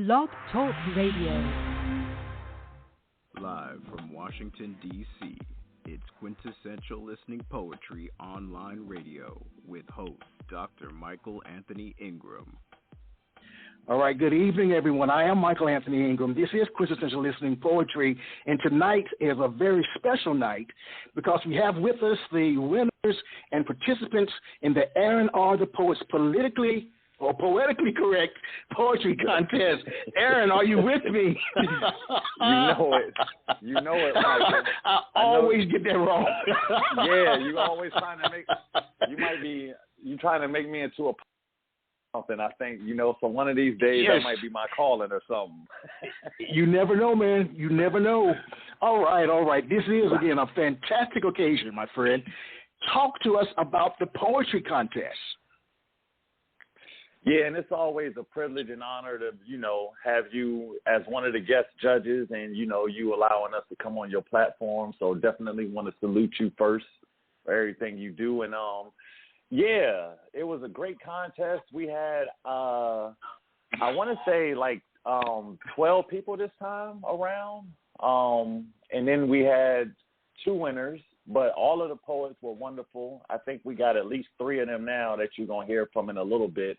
Blog Talk Radio. Live from Washington, D.C., it's Quintessential Listening Poetry Online Radio with host Dr. Michael Anthony Ingram. All right, good evening, everyone. I am Michael Anthony Ingram. This is Quintessential Listening Poetry, and tonight is a very special night because we have with us the winners and participants in the Aaron R. the Poet's Poetically Correct Poetry Contest. Aaron, are you with me? You know it, Michael. I always get that wrong. Yeah, you always trying to make me into a something. I think, so one of these days that might be my calling or something. You never know, man. You never know. All right. This is, again, a fantastic occasion, my friend. Talk to us about the poetry contest. Yeah, and it's always a privilege and honor to, have you as one of the guest judges and, you allowing us to come on your platform. So definitely want to salute you first for everything you do. And, yeah, it was a great contest. We had, I want to say 12 people this time around. And then we had 2 winners, but all of the poets were wonderful. I think we got at least 3 of them now that you're going to hear from in a little bit.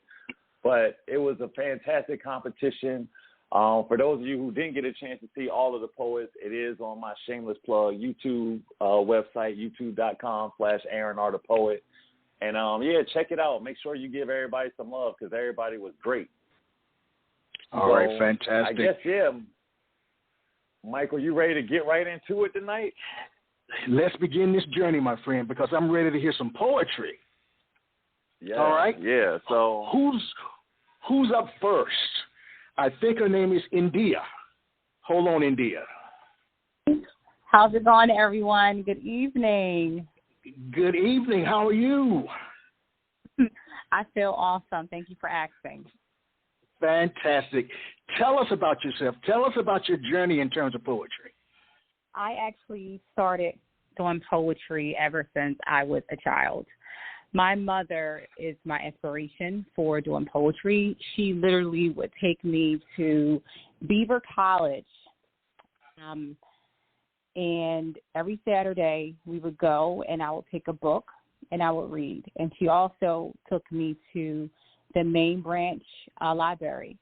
But it was a fantastic competition. For those of you who didn't get a chance to see all of the poets, it is on my shameless plug YouTube website, youtube.com/Aaron R. the Poet. And, check it out. Make sure you give everybody some love because everybody was great. All right, fantastic. I guess, Michael, you ready to get right into it tonight? Let's begin this journey, my friend, because I'm ready to hear some poetry. Yeah. All right? Yeah, so. Who's up first? I think her name is India. Hold on, India. How's it going, everyone? Good evening. Good evening. How are you? I feel awesome. Thank you for asking. Fantastic. Tell us about yourself. Tell us about your journey in terms of poetry. I actually started doing poetry ever since I was a child. My mother is my inspiration for doing poetry. She literally would take me to Beaver College, and every Saturday we would go and I would pick a book and I would read. And she also took me to the main branch library,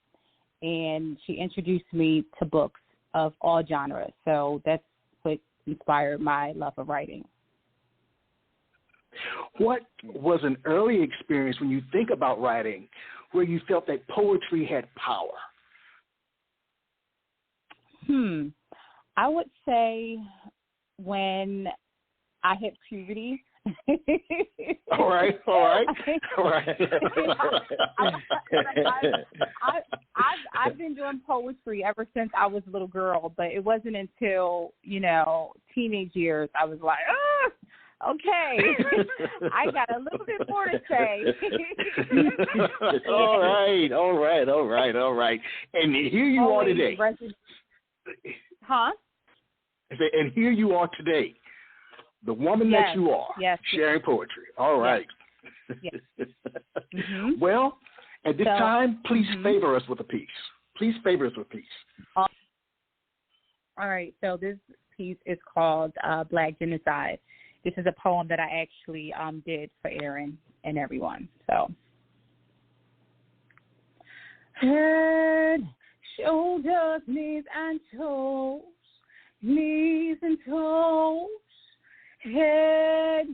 and she introduced me to books of all genres. So that's what inspired my love of writing. What was an early experience when you think about writing where you felt that poetry had power? I would say when I hit puberty. All right. I've been doing poetry ever since I was a little girl, but it wasn't until, teenage years I was like, okay, I got a little bit more to say. All right. And here you are today. Huh? And here you are today, the woman that you are, sharing poetry. All right. Yes. Well, at this time, please favor us with a piece. All right. So this piece is called Black Genocide. This is a poem that I actually did for Aaron and everyone. So, head, shoulders, knees and toes, head,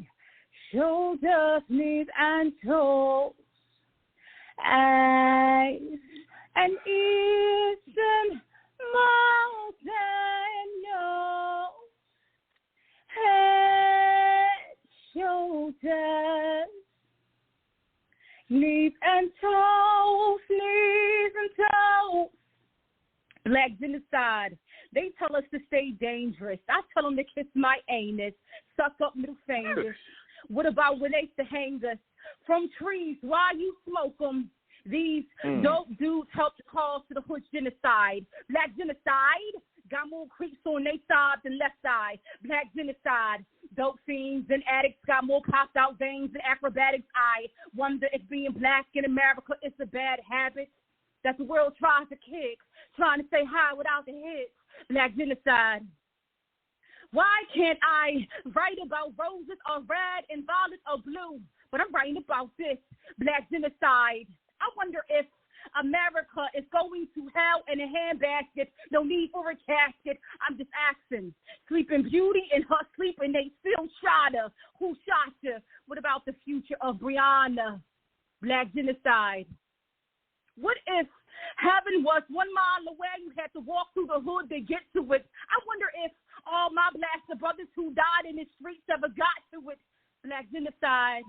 shoulders, knees and toes, eyes and ears and mouth and nose, head, shoulders, knees and toes, Black genocide. They tell us to stay dangerous. I tell them to kiss my anus, suck up middle fingers. What about when they used to hang us from trees while you smoke them? These dope dudes help the cause to the hood genocide. Black genocide. Got more creeps on their side than left side. Black genocide. Dope fiends and addicts got more popped out veins than acrobatics. I wonder if being black in America is a bad habit that the world tries to kick. trying to say hi without the hits. Black genocide. Why can't I write about roses or red and violets or blue? But I'm writing about this, Black genocide. I wonder if America is going to hell in a handbasket. No need for a casket. I'm just asking. Sleeping Beauty in her sleeping, they still shot her. Who shot her? What about the future of Brianna? Black genocide. What if heaven was 1 mile away? You had to walk through the hood to get to it. I wonder if all my blaster brothers who died in the streets ever got to it. Black genocide.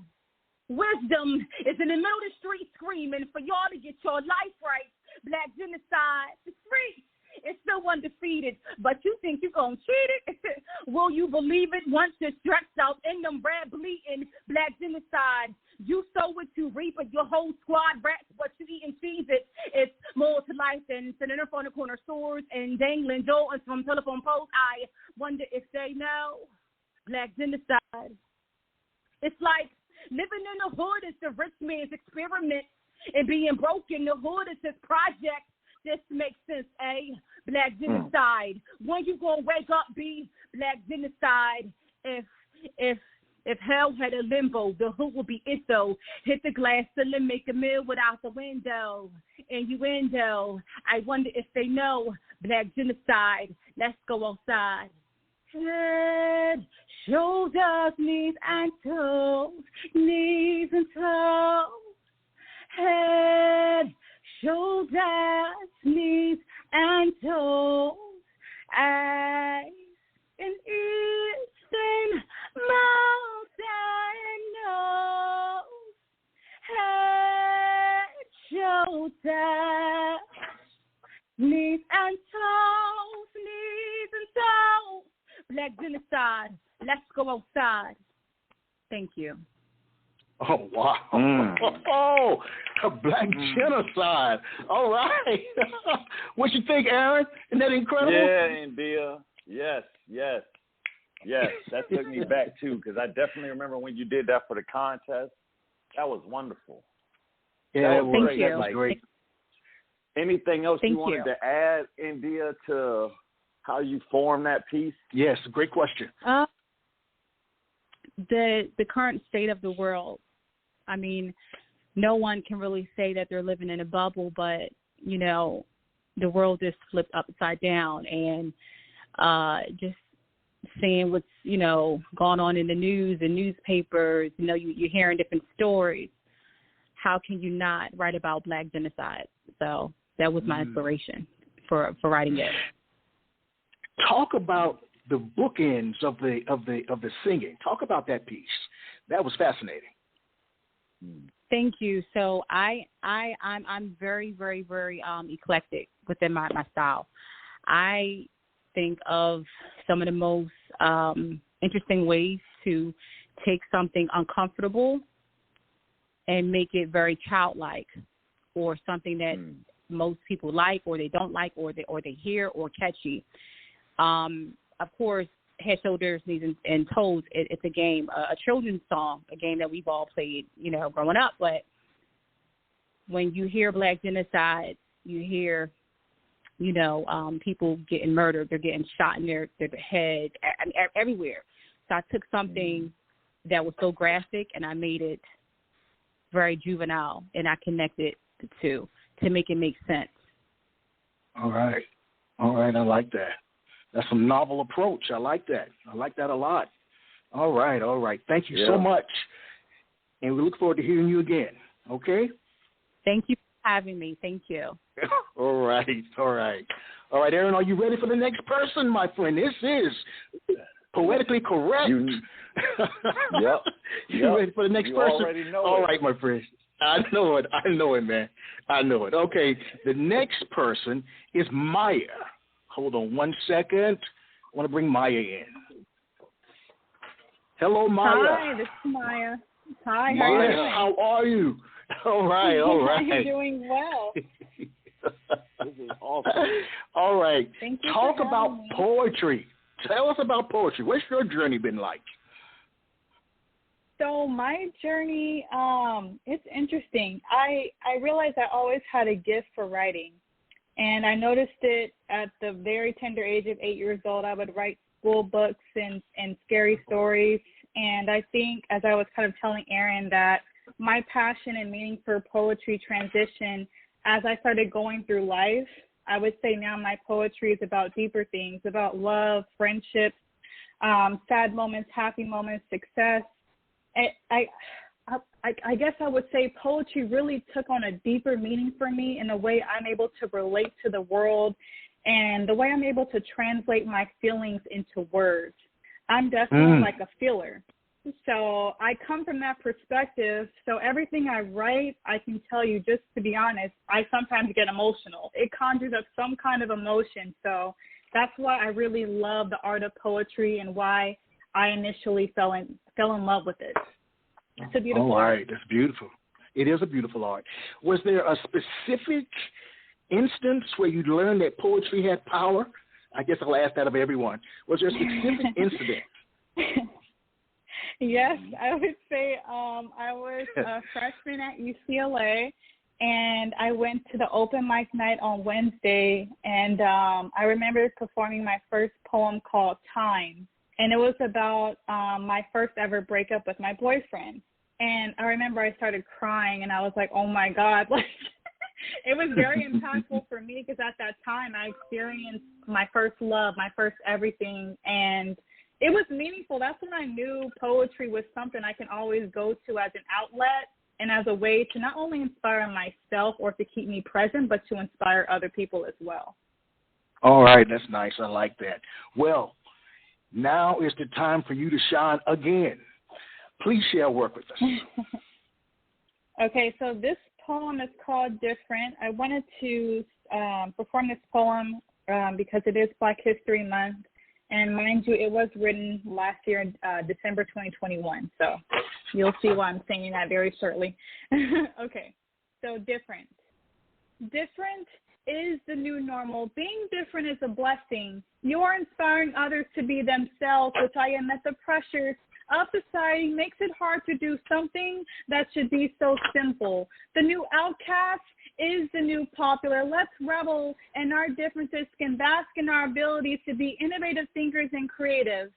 Wisdom is in the middle of the street screaming for y'all to get your life right. Black genocide. The street is still undefeated, but you think you're going to cheat it? Will you believe it once you're stretched out in them red bleeding? Black genocide. You sow what you reap, but your whole squad rats what you eat and cheese it. It's more to life than sitting in front of corner stores and dangling Jordans from telephone poles. I wonder if they know. Black genocide. It's like living in the hood is the rich man's experiment, and being broke in the hood is his project. This makes sense, eh? Black genocide. When you gonna wake up, be Black genocide? If hell had a limbo, the hood would be it though. Hit the glass ceiling, make a meal without the window. Innuendo. I wonder if they know. Black genocide. Let's go outside. Head, shoulders, knees and toes, knees and toes. Head, shoulders, knees and toes. Eyes and ears and mouth and nose. Head, shoulders, knees and toes, knees and toes. Black genocide. Let's go outside. Thank you. Oh, wow. Oh, a Black genocide. All right. What you think, Aaron? Isn't that incredible? Yeah, India. Yes. That took me back, too, because I definitely remember when you did that for the contest. That was wonderful. Yeah, Thank you. That was great. Anything else you wanted you. to add, India, to how you formed that piece? Yes, great question. The current state of the world. I mean, no one can really say that they're living in a bubble, but, you know, the world is flipped upside down, and just seeing what's, you know, going on in the news and newspapers, you know, you're hearing different stories. How can you not write about Black genocide? So that was my inspiration for writing it. Talk about the bookends of the singing. Talk about that piece. That was fascinating. Thank you. So I'm very, very, very eclectic within my style. I think of some of the most interesting ways to take something uncomfortable and make it very childlike, or something that most people like, or they don't like, or they hear, or catchy. Of course, Head, Shoulders, Knees, and Toes, it's a game, a children's song, a game that we've all played, you know, growing up. But when you hear Black genocide, you hear, you know, people getting murdered, they're getting shot in their head, everywhere. So I took something that was so graphic and I made it very juvenile, and I connected the two to make it make sense. All right. I like that. That's a novel approach. I like that. I like that a lot. All right. Thank you so much. And we look forward to hearing you again. Okay? Thank you for having me. Thank you. All right. Aaron, are you ready for the next person, my friend? This is poetically correct. Yep. You ready for the next person? Already know All it. right, my friend. I know it, man. I know it. Okay, the next person is Maya. Hold on 1 second. I want to bring Maya in. Hello, Maya. Hi, this is Maya. Hi, Maya, how are you doing? how are you? All right. I'm doing well. This is awesome. All right. Thank you Talk for about having me. poetry. Tell us about poetry. What's your journey been like? So my journey, it's interesting. I realized I always had a gift for writing. And I noticed it at the very tender age of 8 years old. I would write school books and scary stories. And I think, as I was kind of telling Aaron, that my passion and meaning for poetry transitioned as I started going through life. I would say now my poetry is about deeper things, about love, friendships, sad moments, happy moments, success. I guess I would say poetry really took on a deeper meaning for me in the way I'm able to relate to the world and the way I'm able to translate my feelings into words. I'm definitely like a feeler. So I come from that perspective. So everything I write, I can tell you, just to be honest, I sometimes get emotional. It conjures up some kind of emotion. So that's why I really love the art of poetry and why I initially fell in love with it. It's a beautiful art. Right, that's beautiful. It is a beautiful art. Was there a specific instance where you learned that poetry had power? I guess I'll ask that of everyone. Was there a specific incident? Yes, I would say I was a freshman at UCLA, and I went to the open mic night on Wednesday, and I remember performing my first poem called Time. And it was about my first ever breakup with my boyfriend. And I remember I started crying, and I was like, oh, my God. Like, it was very impactful for me because at that time I experienced my first love, my first everything, and it was meaningful. That's when I knew poetry was something I can always go to as an outlet and as a way to not only inspire myself or to keep me present, but to inspire other people as well. All right, that's nice. I like that. Well, now is the time for you to shine again. Please share work with us. Okay, so this poem is called Different. I wanted to perform this poem because it is Black History Month. And mind you, it was written last year in December 2021. So you'll see why I'm saying that very shortly. Okay, so different. Different is the new normal. Being different is a blessing. You are inspiring others to be themselves, which I admit the pressures of society makes it hard to do something that should be so simple. The new outcast is the new popular. Let's revel in our differences, can bask in our abilities to be innovative thinkers and creative.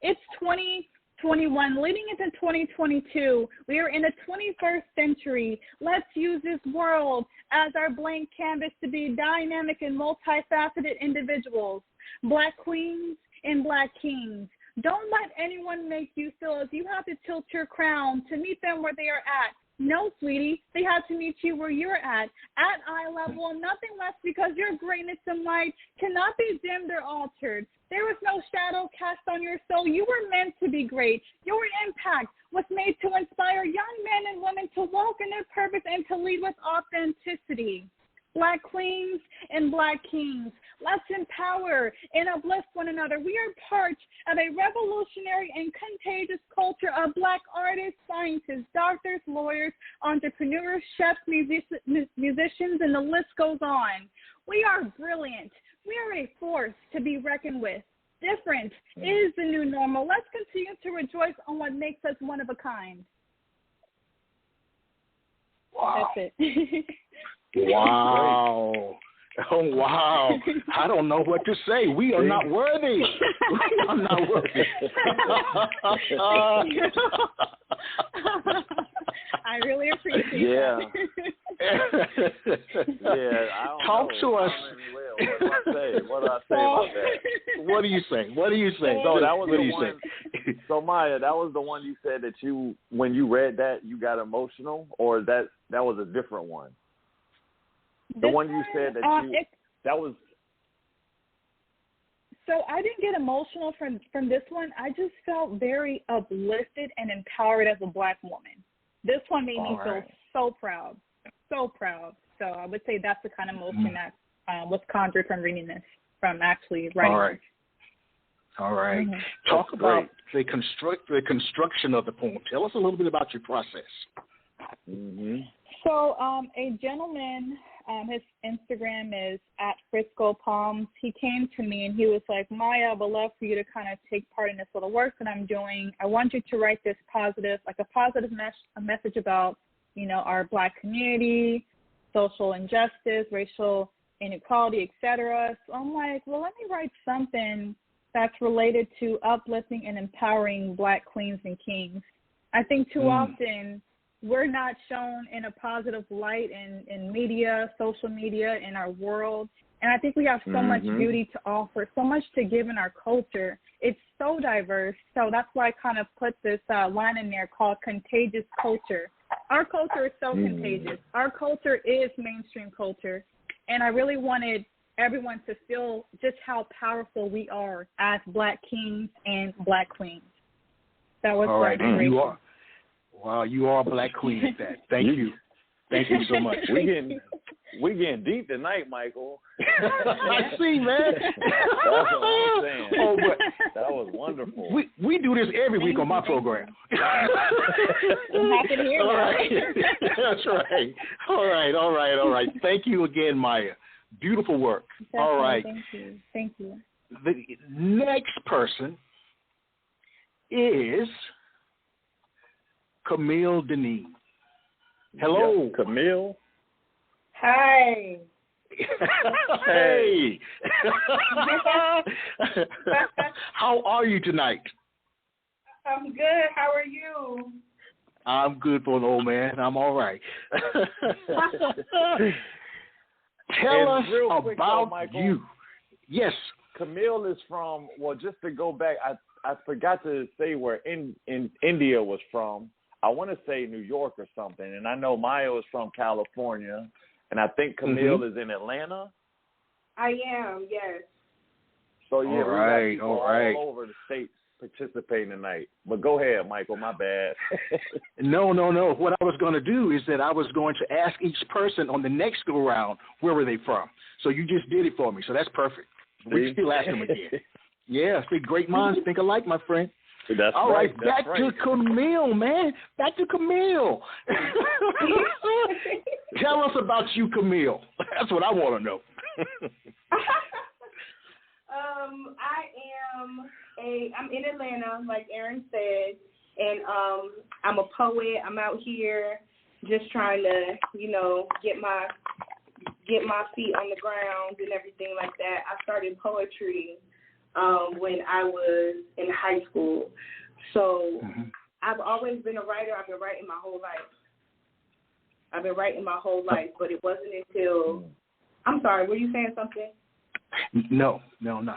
It's 2021, leading into 2022. We are in the 21st century. Let's use this world as our blank canvas to be dynamic and multifaceted individuals, Black queens and Black kings. Don't let anyone make you feel as you have to tilt your crown to meet them where they are at. No, sweetie, they have to meet you where you're at eye level, and nothing less, because your greatness and light cannot be dimmed or altered. There was no shadow cast on your soul. You were meant to be great. Your impact was made to inspire young men and women to walk in their purpose and to lead with authenticity. Black queens and Black kings, let's empower and uplift one another. We are part of a revolutionary and contagious culture of Black artists, scientists, doctors, lawyers, entrepreneurs, chefs, musicians, and the list goes on. We are brilliant. We are a force to be reckoned with. Different is the new normal. Let's continue to rejoice on what makes us one of a kind. Wow. That's it. Wow. Oh, wow. I don't know what to say. We are not worthy. We are not worthy. I really appreciate that. Talk to us. What do I say about that? What do you say? So that was the one. So Maya, that was the one you said that you, when you read that, you got emotional, or that was a different one? The one you said that that was. So I didn't get emotional from this one. I just felt very uplifted and empowered as a Black woman. This one made me feel so proud, so proud. So I would say that's the kind of emotion that was conjured from reading this, from actually writing. All right. Mm-hmm. Talk about the construction of the poem. Tell us a little bit about your process. Mm-hmm. So a gentleman, his Instagram is @FriscoPalms. He came to me and he was like, Maya, I would love for you to kind of take part in this little work that I'm doing. I want you to write this positive message about, our Black community, social injustice, racial inequality, etc. So I'm like, well, let me write something that's related to uplifting and empowering Black queens and kings. I think too often we're not shown in a positive light in media, social media, in our world. And I think we have so much beauty to offer, so much to give in our culture. It's so diverse. So that's why I kind of put this line in there called contagious culture. Our culture is so contagious. Our culture is mainstream culture. And I really wanted everyone to feel just how powerful we are as Black kings and Black queens. That was all right. You are. Wow, you are a Black queen at that. Thank you. Thank you so much. We getting deep tonight, Michael. I see, man. That's what I'm saying. Oh, but that was wonderful. We do this every week on my program. I'm happy to hear all that. right. That's right. All right. Thank you again, Maya. Beautiful work. Definitely. All right. Thank you. The next person is Camille Denise. Hello. Yep. Camille. Hi. Hey. How are you tonight? I'm good. How are you? I'm good for an old man. I'm all right. Tell us about you. Yes. Camille is from, well, just to go back, I forgot to say where in India was from. I want to say New York or something. And I know Maya is from California. And I think Camille is in Atlanta. I am, yes. So, yeah, all right, we got people all over the states participating tonight. But go ahead, Michael, my bad. No. What I was going to do is that I was going to ask each person on the next go-around, where were they from? So you just did it for me, so that's perfect. We can still ask them again. Yeah, see, great minds think alike, my friend. That's all right. That's back to Camille, man. Back to Camille. Tell us about you, Camille. That's what I want to know. I'm in Atlanta, like Aaron said, and I'm a poet. I'm out here just trying to, get my feet on the ground and everything like that. I started poetry when I was in high school. So I've always been a writer. I've been writing my whole life. But it wasn't until I'm sorry, were you saying something? No,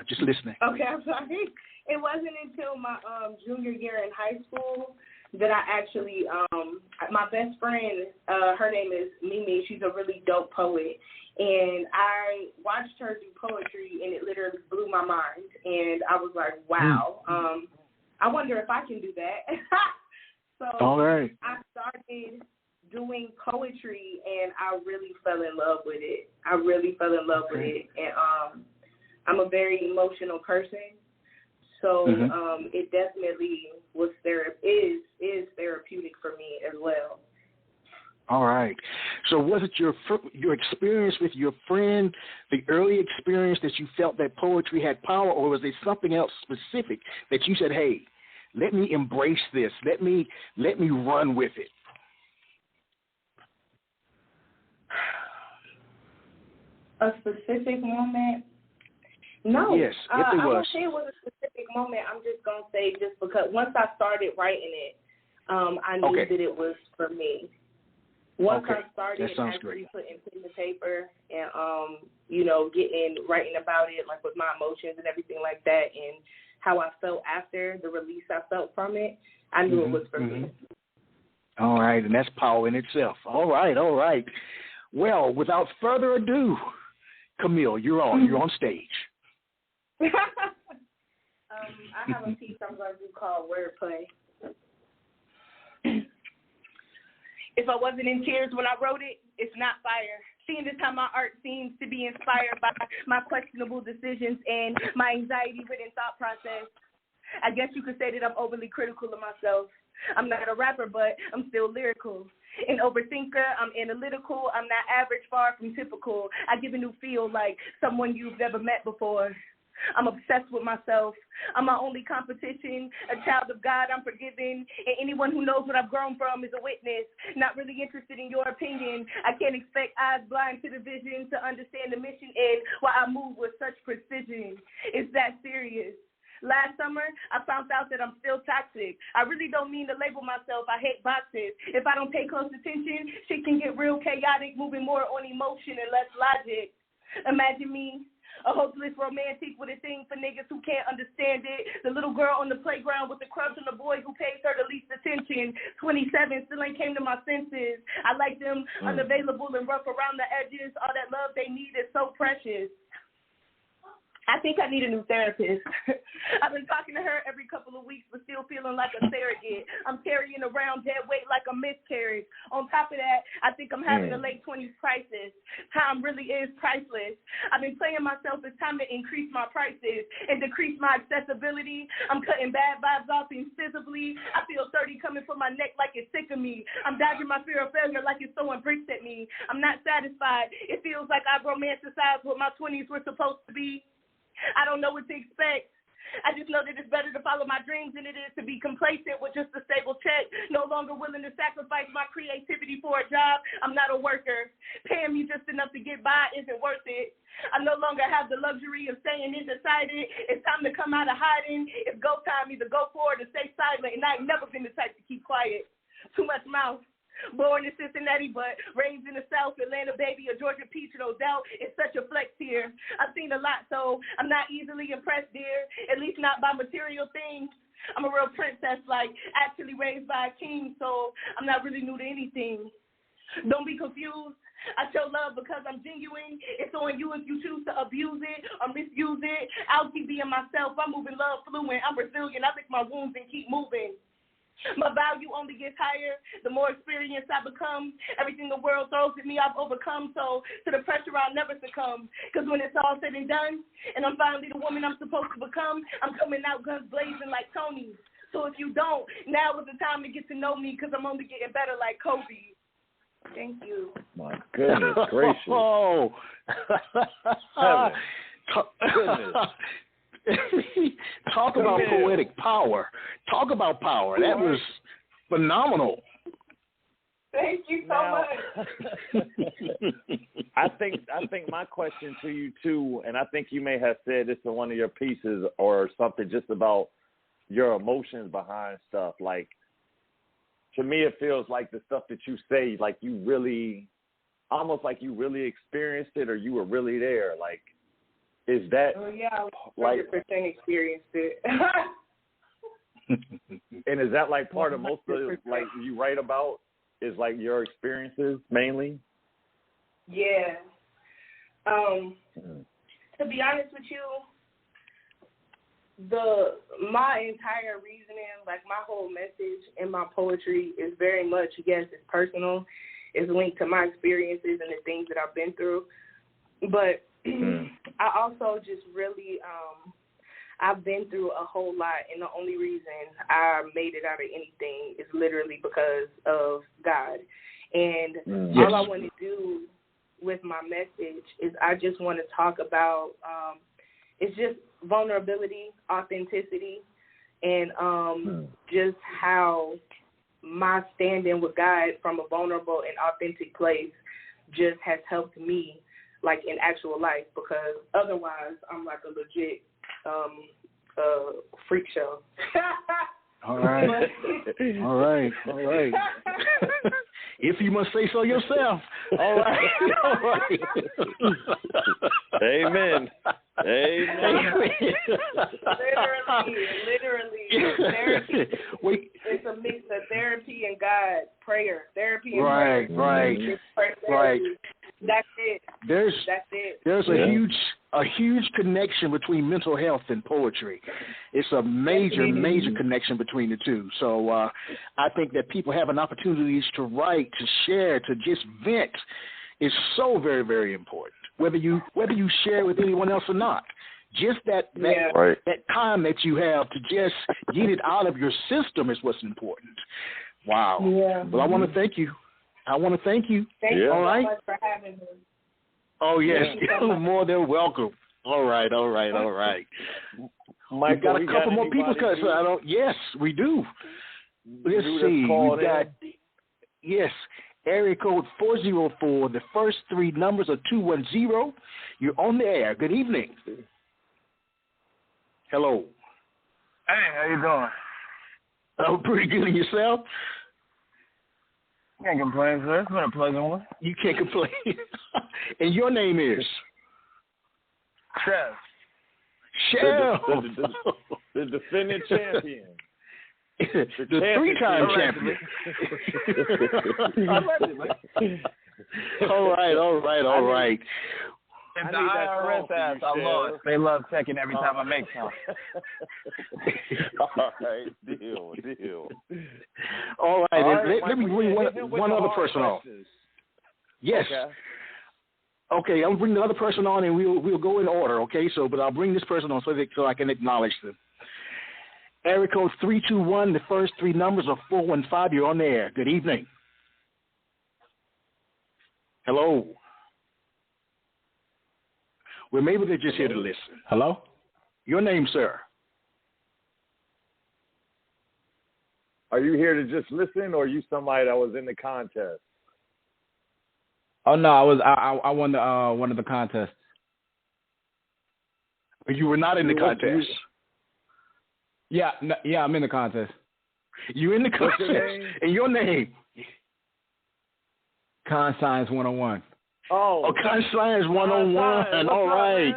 just listening. Okay, I'm sorry. It wasn't until my junior year in high school that I actually, my best friend, her name is Mimi. She's a really dope poet. And I watched her do poetry, and it literally blew my mind. And I was like, wow, I wonder if I can do that. So all right. I started doing poetry, and I really fell in love with it. And I'm a very emotional person. So it definitely is therapeutic for me as well. All right. So was it your experience with your friend, the early experience that you felt that poetry had power, or was there something else specific that you said, hey, let me embrace this. Let me run with it? A specific moment? No. Yes, if it was. I won't say it was a specific moment. I'm just going to say just because once I started writing it, I knew that it was for me. Once I started actually putting pen to paper and, writing about it, like with my emotions and everything like that, and how I felt after the release I felt from it, I knew it was for me. All right, and that's power in itself. All right. Well, without further ado, Camille, you're on stage. I have a piece I'm going to do called Wordplay. If I wasn't in tears when I wrote it, it's not fire. Seeing as how my art seems to be inspired by my questionable decisions and my anxiety-ridden thought process, I guess you could say that I'm overly critical of myself. I'm not a rapper, but I'm still lyrical. An overthinker, I'm analytical. I'm not average, far from typical. I give a new feel like someone you've never met before. I'm obsessed with myself. I'm my only competition, a child of God, I'm forgiven, and anyone who knows what I've grown from is a witness. Not really interested in your opinion. I can't expect eyes blind to the vision to understand the mission and why I move with such precision. It's that serious. Last summer, I found out that I'm still toxic. I really don't mean to label myself. I hate boxes. If I don't pay close attention, shit can get real chaotic, moving more on emotion and less logic. Imagine me, a hopeless romantic with a thing for niggas who can't understand it. The little girl on the playground with the crush on the boy who pays her the least attention. 27, still ain't came to my senses. I like them unavailable and rough around the edges. All that love they need is so precious. I think I need a new therapist. I've been talking to her every couple of weeks, but still feeling like a surrogate. I'm carrying around dead weight like a miscarriage. On top of that, I think I'm having a late 20s crisis. Time really is priceless. I've been playing myself. It's time to increase my prices and decrease my accessibility. I'm cutting bad vibes off invisibly. I feel 30 coming from my neck like it's sick of me. I'm dodging my fear of failure like it's throwing bricks at me. I'm not satisfied. It feels like I've romanticized what my 20s were supposed to be. I don't know what to expect. I just know that it's better to follow my dreams than it is to be complacent with just a stable check. No longer willing to sacrifice my creativity for a job. I'm not a worker. Paying me just enough to get by isn't worth it. I no longer have the luxury of staying indecisive. It's time to come out of hiding. It's go time. Either go forward or stay silent. And I ain't never been the type to keep quiet. Too much mouth. Born in Cincinnati, but raised in the South, Atlanta baby, a Georgia peach, no doubt. It's such a flex here. I've seen a lot, so I'm not easily impressed, dear. At least not by material things. I'm a real princess, like actually raised by a king, so I'm not really new to anything. Don't be confused. I show love because I'm genuine. It's on you if you choose to abuse it or misuse it. I'll keep being myself. I'm moving love fluent. I'm resilient. I lick my wounds and keep moving. My value only gets higher the more experienced I become. Everything the world throws at me, I've overcome. So to the pressure, I'll never succumb. Because when it's all said and done, and I'm finally the woman I'm supposed to become, I'm coming out guns blazing like Tony. So if you don't, now is the time to get to know me because I'm only getting better like Kobe. Thank you. My goodness gracious. Oh. Goodness. Talk about poetic power. Talk about power. That was phenomenal. Thank you so much. I think my question to you too, and I think you may have said this in one of your pieces or something just about your emotions behind stuff. Like, to me, it feels like the stuff that you say, like you really, almost like you really experienced it or you were really there. Like, is that I 100% like experienced it. And is that like part of most of like you write about is like your experiences mainly? Yeah. To be honest with you, my entire reasoning, like my whole message in my poetry is very much, yes, it's personal. It's linked to my experiences and the things that I've been through. But I also just really, I've been through a whole lot, and the only reason I made it out of anything is literally because of God. And all I want to do with my message is I just want to talk about, it's just vulnerability, authenticity, and just how my standing with God from a vulnerable and authentic place just has helped me, like in actual life, because otherwise I'm like a legit freak show. All right. All right. All right. If you must say so yourself. All right. All right. Amen. Amen. Literally, therapy. It's a mix of therapy and God, prayer, therapy and prayer. Right. That's it. There's a huge connection between mental health and poetry. It's a major connection between the two. So I think that people having opportunities to write, to share, to just vent is so very, very important. Whether you share with anyone else or not, just that time that you have to just get it out of your system is what's important. Wow. Yeah. Well, I want to thank you. Thank you so All right. much for having me. Oh, yes. You're more than welcome. All right. Michael, We've got a couple more people because I don't. Yes, we do. Let's see. We've got area code 404. The first three numbers are 210. You're on the air. Good evening. Hello. Hey, how you doing? Oh, pretty good. And yourself? Can't complain, sir. It's been a pleasant one. You can't complain. And your name is? Chef. The defending champion. The three-time champion. All right. If the IRS asks, I lost. They love checking every time I make some. All right, deal. All right, let me bring one other person on. Yes. Okay, I'll bring the other person on, and we'll go in order. Okay, but I'll bring this person on so I can acknowledge them. Area code 321. The first three numbers are 415. You're on the air. Good evening. Hello. Well, maybe they're just here to listen. Hello? Your name, sir? Are you here to just listen, or are you somebody that was in the contest? Oh no, I won one of the contests. But you were not in the contest. Yeah, I'm in the contest. You in the contest? And your name? Con Science 101. Oh, Con Science 101. All right.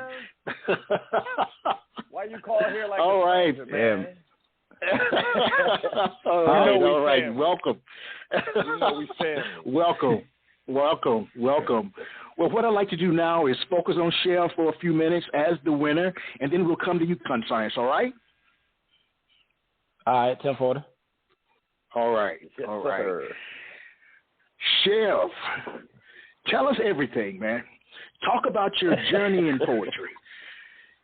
Why you call here like all right, man? all right. Welcome. You know we family. Welcome. Well, what I'd like to do now is focus on Shell for a few minutes as the winner, and then we'll come to you, Con Science. All right? All right, 1040. All right. Yes, all right. Sir. Chef, tell us everything, man. Talk about your journey in poetry.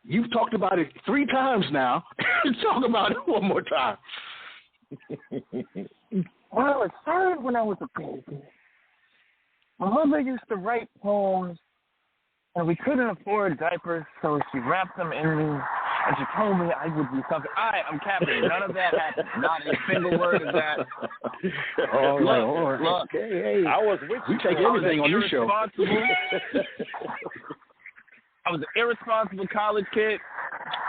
You've talked about it 3 times now. Talk about it one more time. Well, it started when I was a baby. My mother used to write poems, and we couldn't afford diapers, so she wrapped them in me, and she told me I would be something. I'm capping. None of that happened. Not a single word of that. All right. Look, hey. I was with you. We take everything on this show. I was an irresponsible college kid,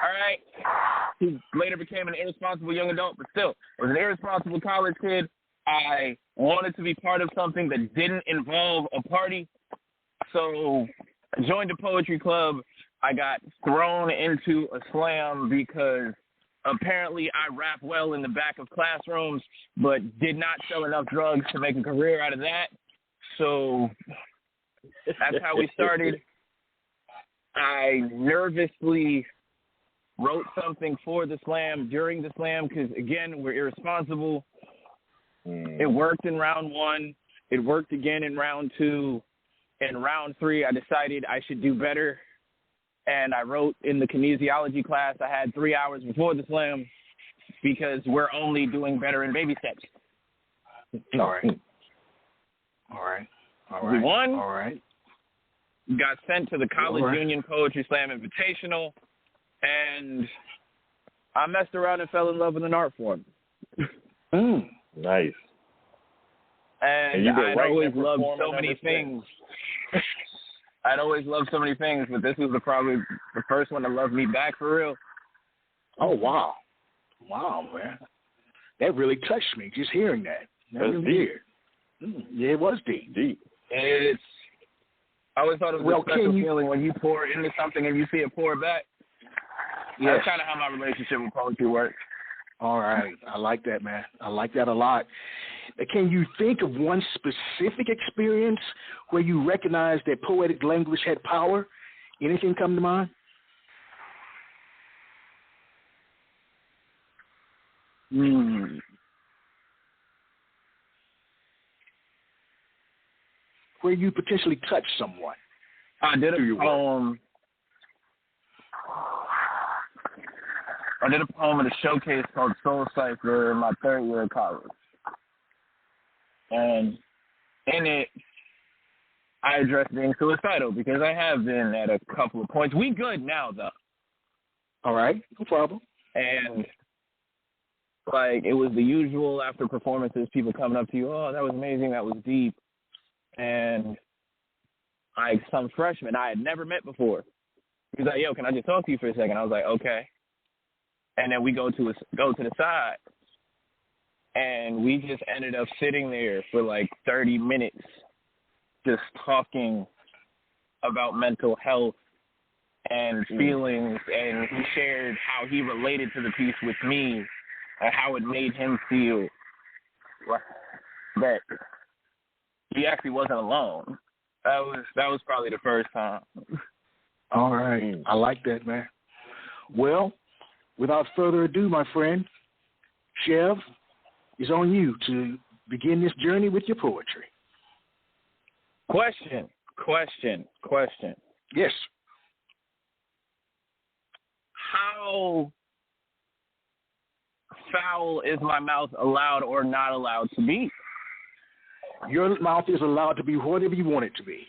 all right? Who later became an irresponsible young adult, but still, I was an irresponsible college kid. I wanted to be part of something that didn't involve a party, so I joined a poetry club. I got thrown into a slam because apparently I rap well in the back of classrooms, but did not sell enough drugs to make a career out of that. So that's how we started. I nervously wrote something for the slam during the slam because, again, we're irresponsible. It worked in round 1. It worked again in round 2. In round 3, I decided I should do better. And I wrote in the kinesiology class I had 3 hours before the slam because we're only doing better in baby steps. All right. We won. All right. Got sent to the College Union Poetry Slam Invitational, and I messed around and fell in love with an art form. Nice. And I'd always loved so many things. I'd always loved so many things, but this was probably the first one to love me back for real. Oh, wow. Wow, man. That really touched me, just hearing that. That was weird. Yeah, it was deep. I always thought it was a special feeling when you pour into something and you see it pour back. Yes. That's kind of how my relationship with poetry works. All right. I like that, man. I like that a lot. Can you think of one specific experience where you recognize that poetic language had power? Anything come to mind? Where you potentially touched someone? I did a poem. I did a poem at a showcase called Soul Cypher in my 3rd year of college. And in it, I addressed being suicidal because I have been at a couple of points. We good now, though. All right, no problem. And, like, it was the usual after performances, people coming up to you, oh, that was amazing, that was deep. And some freshman I had never met before. He was like, yo, can I just talk to you for a second? I was like, okay. And then we go to the side. And we just ended up sitting there for like 30 minutes just talking about mental health and feelings. And he shared how he related to the piece with me and how it made him feel that he actually wasn't alone. That was probably the first time. All right. I like that, man. Well, without further ado, my friend, Chev, it's on you to begin this journey with your poetry. Question. Yes. How foul is my mouth allowed or not allowed to be? Your mouth is allowed to be whatever you want it to be.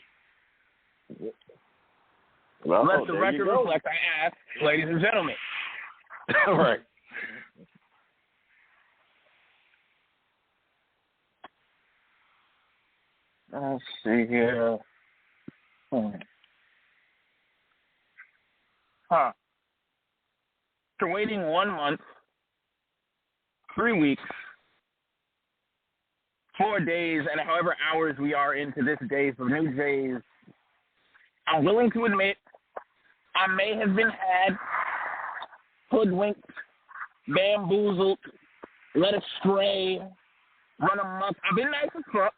Well, let the record reflect, I ask, ladies and gentlemen. All right. Let's see here. After waiting 1 month, 3 weeks, 4 days, and however hours we are into this day for new days, I'm willing to admit I may have been had, hoodwinked, bamboozled, led astray, run amok. I've been nice as fuck.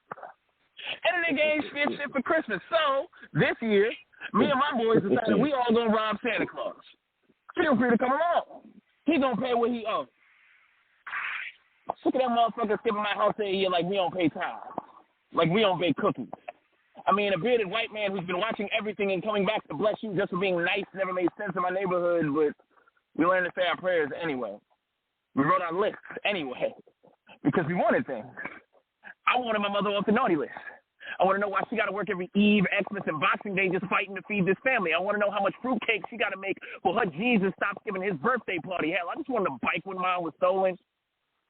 And the nigga ain't spit shit for Christmas. So, this year, me and my boys decided we all gonna rob Santa Claus. Feel free to come along. He gonna pay what he owes. Look at that motherfucker skipping my house every year like we don't pay tithes. Like we don't bake cookies. I mean, a bearded white man who's been watching everything and coming back to bless you just for being nice never made sense in my neighborhood, but we learned to say our prayers anyway. We wrote our lists anyway because we wanted things. I wanted my mother off the naughty list. I want to know why she got to work every Eve, Xmas, and Boxing Day just fighting to feed this family. I want to know how much fruitcake she got to make for her Jesus stops giving his birthday party. Hell, I just wanted a bike when mine was stolen.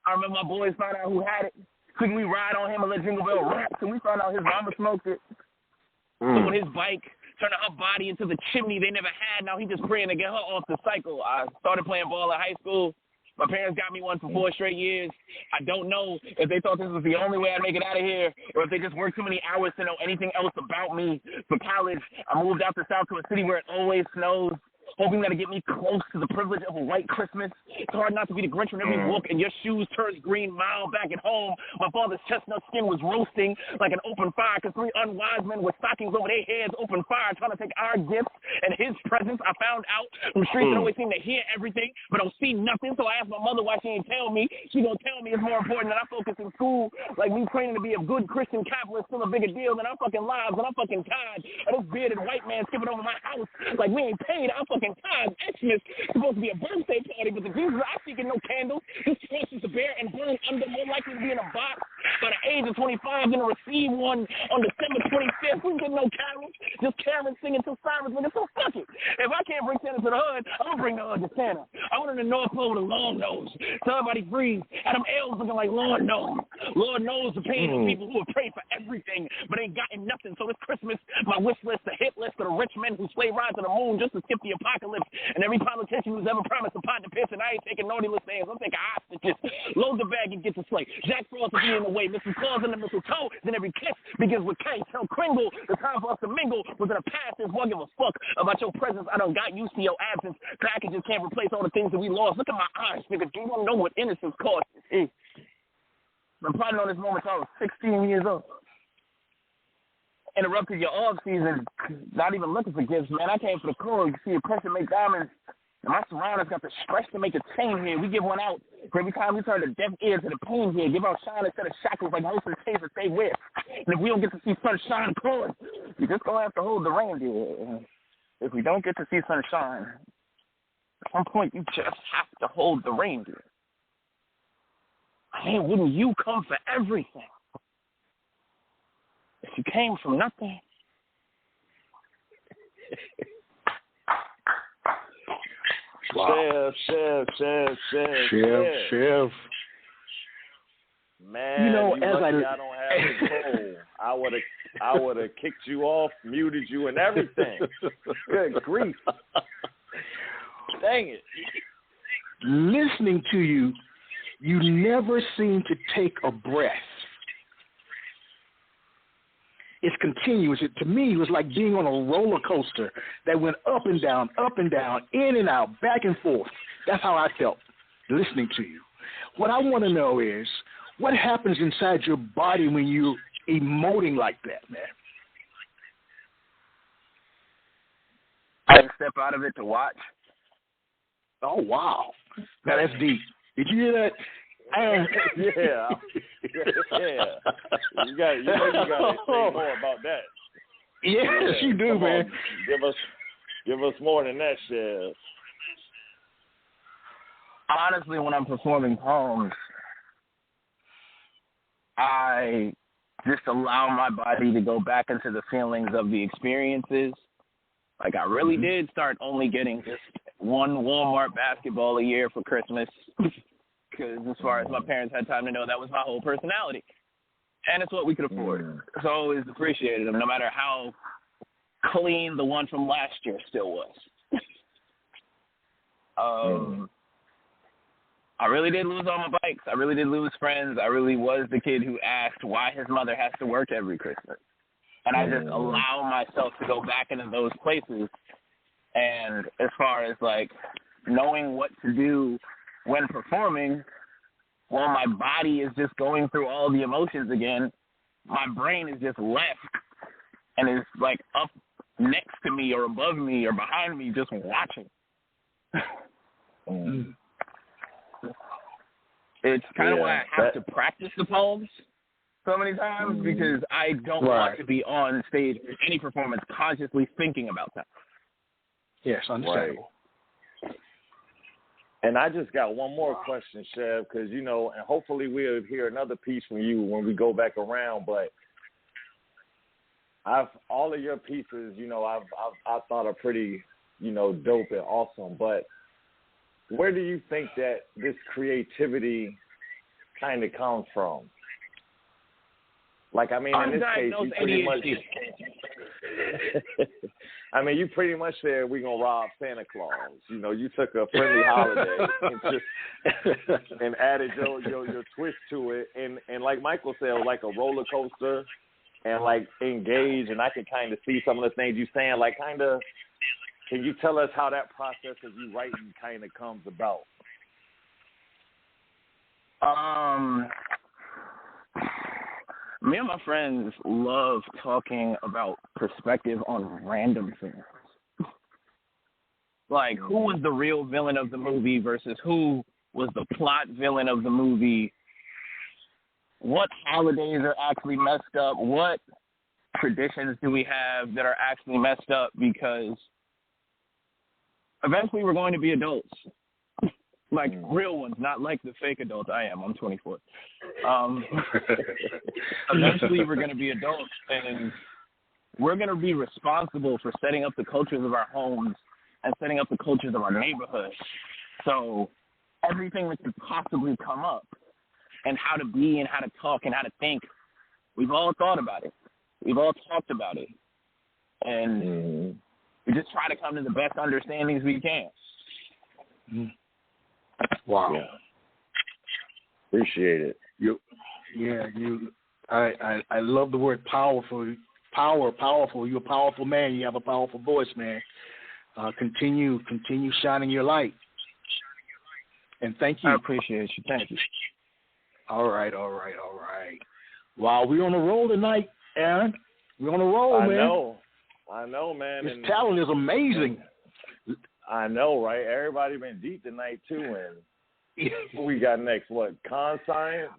I remember my boys found out who had it. Couldn't we ride on him and let Jingle Bell rap? So we found out his mama smoked it. So when his bike turned her body into the chimney they never had, now he just praying to get her off the cycle. I started playing ball in high school. My parents got me one for 4 straight years. I don't know if they thought this was the only way I'd make it out of here or if they just worked too many hours to know anything else about me. For college, I moved out the South to a city where it always snows, hoping that'll get me close to the privilege of a white Christmas. It's hard not to be the Grinch whenever you walk and your shoes turns green mile back at home. My father's chestnut skin was roasting like an open fire because 3 unwise men with stockings over their heads opened fire trying to take our gifts and his presents. I found out from streets that always seem to hear everything but don't see nothing. So I asked my mother why she ain't tell me. She gonna tell me it's more important that I focus in school. Like me training to be a good Christian capitalist still a bigger deal than our fucking lives, and I'm fucking tired of this bearded white man skipping over my house like we ain't paid our fucking time. Xmas supposed to be a birthday party, but the Jesus I seek no candles. This torches to bear and burn under, more likely to be in a box by the age of 25 than to receive one on December 25th. We get no carols, just Karen singing till sirens. But so fuck it. If I can't bring Santa to the hood, I'm gonna bring the hood to Santa. I want him to North Pole with a long nose, so everybody breathes. Adam L's looking like Lord knows. Lord knows the pain of people who have prayed for everything but ain't gotten nothing. So this Christmas, my wish list, the hit list of the rich men who slay ride to the moon just to skip the apocalypse. And every politician who's ever promised a pot to piss, and I ain't taking naughty list hands. I'm taking hostages. Load the bag and get to slay. Jack Frost will be in the way. Mrs. Claus in the mistletoe. Then every kiss begins with K. Tell Kringle the time for us to mingle was in the past. This one give a fuck about your presence. I done got used to your absence. Packages can't replace all the things that we lost. Look at my eyes, nigga. You don't know what innocence costs. I've been plotting on this moment since I was 16 years old. Interrupted your off season, not even looking for gifts, man. I came for the core. You see a person make diamonds, and my surroundings got the stretch to make a chain here. We give one out for every time we turn the deaf ear to the pain here. Give out shine instead of shackles like most of the things that stay with. And if we don't get to see sunshine, cause we just gonna have to hold the reindeer. If we don't get to see sunshine, at some point you just have to hold the reindeer. Man, wouldn't you come for everything? If you came from nothing, Wow. Chef. Man, you know, you as lucky I don't have control. I would have kicked you off, muted you, and everything. Good grief! Dang it! Listening to you, you never seem to take a breath. It's continuous. To me, it was like being on a roller coaster that went up and down, in and out, back and forth. That's how I felt listening to you. What I want to know is, what happens inside your body when you're emoting like that, man? I step out of it to watch. Oh, wow. Now, that's deep. Did you hear that? Yeah. You got to say more about that. Yes, you do, Come man. On. Give us more than that, Chef. Honestly, when I'm performing poems, I just allow my body to go back into the feelings of the experiences. Like, I really did start only getting just one Walmart basketball a year for Christmas, because as far as my parents had time to know, that was my whole personality. And it's what we could afford. So I always appreciated them, no matter how clean the one from last year still was. I really did lose all my bikes. I really did lose friends. I really was the kid who asked why his mother has to work every Christmas. And I just allow myself to go back into those places. And as far as, like, knowing what to do when performing, while my body is just going through all the emotions again, my brain is just left and is, like, up next to me or above me or behind me just watching. It's kind of why I have to practice the poems so many times, because I don't want to be on stage in any performance consciously thinking about that. Yes, understandable. Right. And I just got one more question, Chef, because, you know, and hopefully we'll hear another piece from you when we go back around, but all of your pieces, you know, I thought are pretty, you know, dope and awesome, but where do you think that this creativity kind of comes from? Like, I mean, in this case, you pretty much, I mean, you pretty much said we're going to rob Santa Claus. You know, you took a friendly holiday and added your twist to it. And like Michael said, like a roller coaster and, like, engage. And I can kind of see some of the things you're saying, like, kind of, can you tell us how that process of you writing kind of comes about? Me and my friends love talking about perspective on random things. Like, who was the real villain of the movie versus who was the plot villain of the movie? What holidays are actually messed up? What traditions do we have that are actually messed up? Because eventually we're going to be adults. Like real ones, not like the fake adults I am. I'm 24. Eventually we're going to be adults, and we're going to be responsible for setting up the cultures of our homes and setting up the cultures of our neighborhoods. So everything that could possibly come up and how to be and how to talk and how to think, we've all thought about it. We've all talked about it. And we just try to come to the best understandings we can. Wow. Yeah. Appreciate it. I love the word powerful. Powerful. You're a powerful man. You have a powerful voice, man. Continue shining your light. And thank you. I appreciate you. Thank you. All right. Wow, we're on a roll tonight, Aaron. We're on a roll, man. I know, man. His talent is amazing. I know, right? Everybody been deep tonight, too. And what we got next? What, Conscience?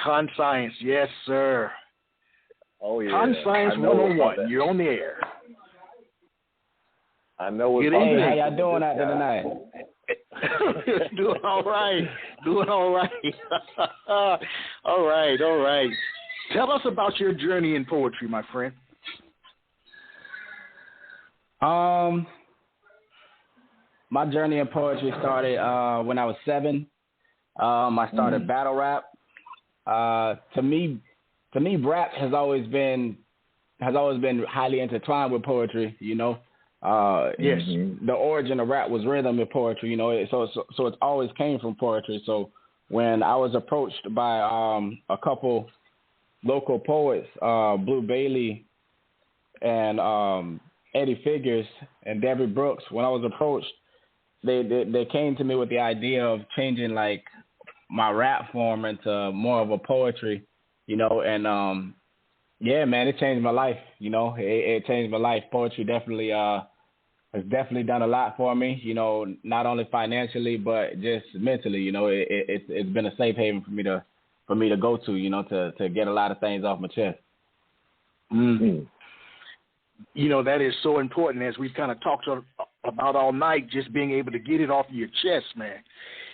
Conscience, yes, sir. Oh, yeah. Conscience 101. You're on the air. I know it's Hey, how y'all doing out there tonight? Doing all right. All right. Tell us about your journey in poetry, my friend. my journey in poetry started when I was 7. I started battle rap. To me, rap has always been highly intertwined with poetry. You know, yes, the origin of rap was rhythm in poetry. You know, so it always came from poetry. So when I was approached by a couple local poets, Blue Bailey and Eddie Figures and Debbie Brooks, when I was approached, they came to me with the idea of changing like my rap form into more of a poetry, you know, and yeah, man, it changed my life. You know, it changed my life. Poetry definitely has definitely done a lot for me. You know, not only financially but just mentally. You know, it's been a safe haven for me to go to. You know, to get a lot of things off my chest. Mm-hmm. You know, that is so important, as we've kind of talked about all night, just being able to get it off your chest, man.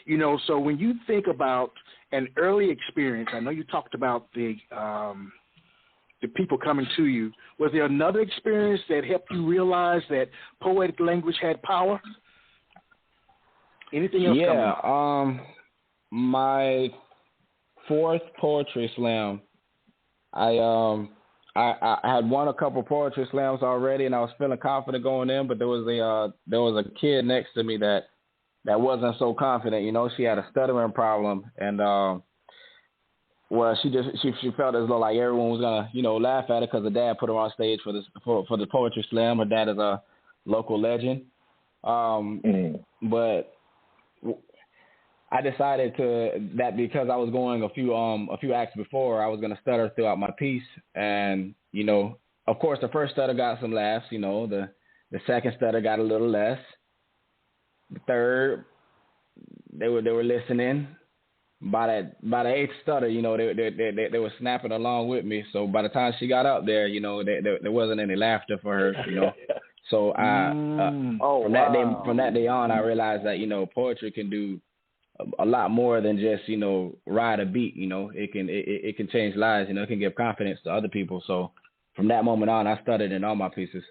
You know, so when you think about an early experience, I know you talked about the people coming to you. Was there another experience that helped you realize that poetic language had power? Anything else coming up? Yeah, my 4th poetry slam, I had won a couple poetry slams already, and I was feeling confident going in. But there was a kid next to me that wasn't so confident. You know, she had a stuttering problem, and well, she felt as though like everyone was gonna, you know, laugh at her because her dad put her on stage for the poetry slam. Her dad is a local legend, but I decided that because I was going a few acts before, I was gonna stutter throughout my piece, and you know, of course, the first stutter got some laughs. You know, the second stutter got a little less. The third, they were listening. By the 8th stutter, you know, they were snapping along with me. So by the time she got up there, you know, there wasn't any laughter for her. You know, so from that day on, I realized that, you know, poetry can do a lot more than just, you know, ride a beat. You know, it can change lives. You know, it can give confidence to other people. So from that moment on, I stuttered in all my pieces.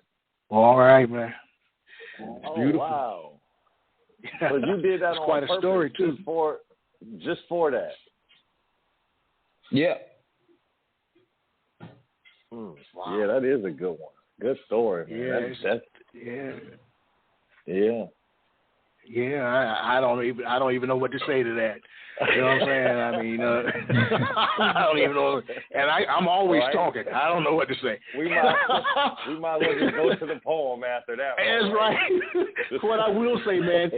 All right, man. It's beautiful. Wow. So you did that on quite purpose, a story too. Just for that. Yeah. Wow. Yeah, that is a good one. Good story, man. Yeah. I don't even know what to say to that. You know what I'm saying? I mean, I don't even know. And I'm always talking. I don't know what to say. We might as well just go to the poem after that. That's right. What I will say, man,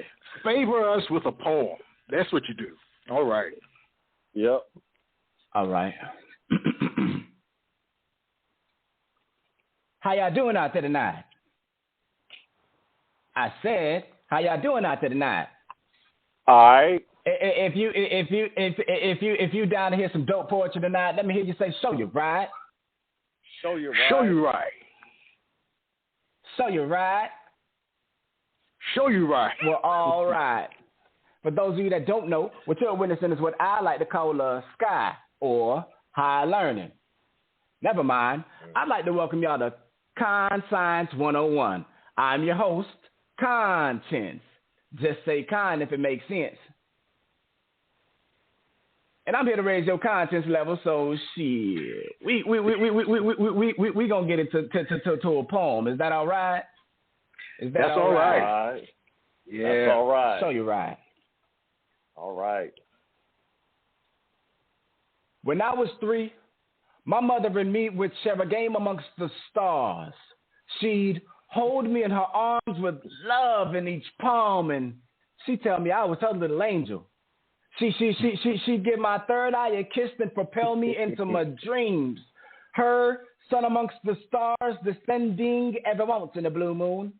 favor us with a poem. That's what you do. All right. Yep. All right. How y'all doing out there tonight? I said, how y'all doing out there tonight? All right. If you down to hear some dope poetry tonight, let me hear you say, show you right. Show you right. Show you right. Show you right. Show you right. Well, all right. For those of you that don't know, what you're witnessing is what I like to call a sky or high learning. Never mind. I'd like to welcome y'all to Con Science 101. I'm your host, Conscience. Just say con if it makes sense. And I'm here to raise your conscience level, so shit. We gonna get into to a poem. Is that all right? That's all right. Yeah. That's all right. Show you right. All right. When I was 3, my mother and me would share a game amongst the stars. She'd hold me in her arms with love in each palm, and she'd tell me I was her little angel. She'd give my third eye a kiss and propel me into my dreams. Her sun amongst the stars, descending every once in a blue moon.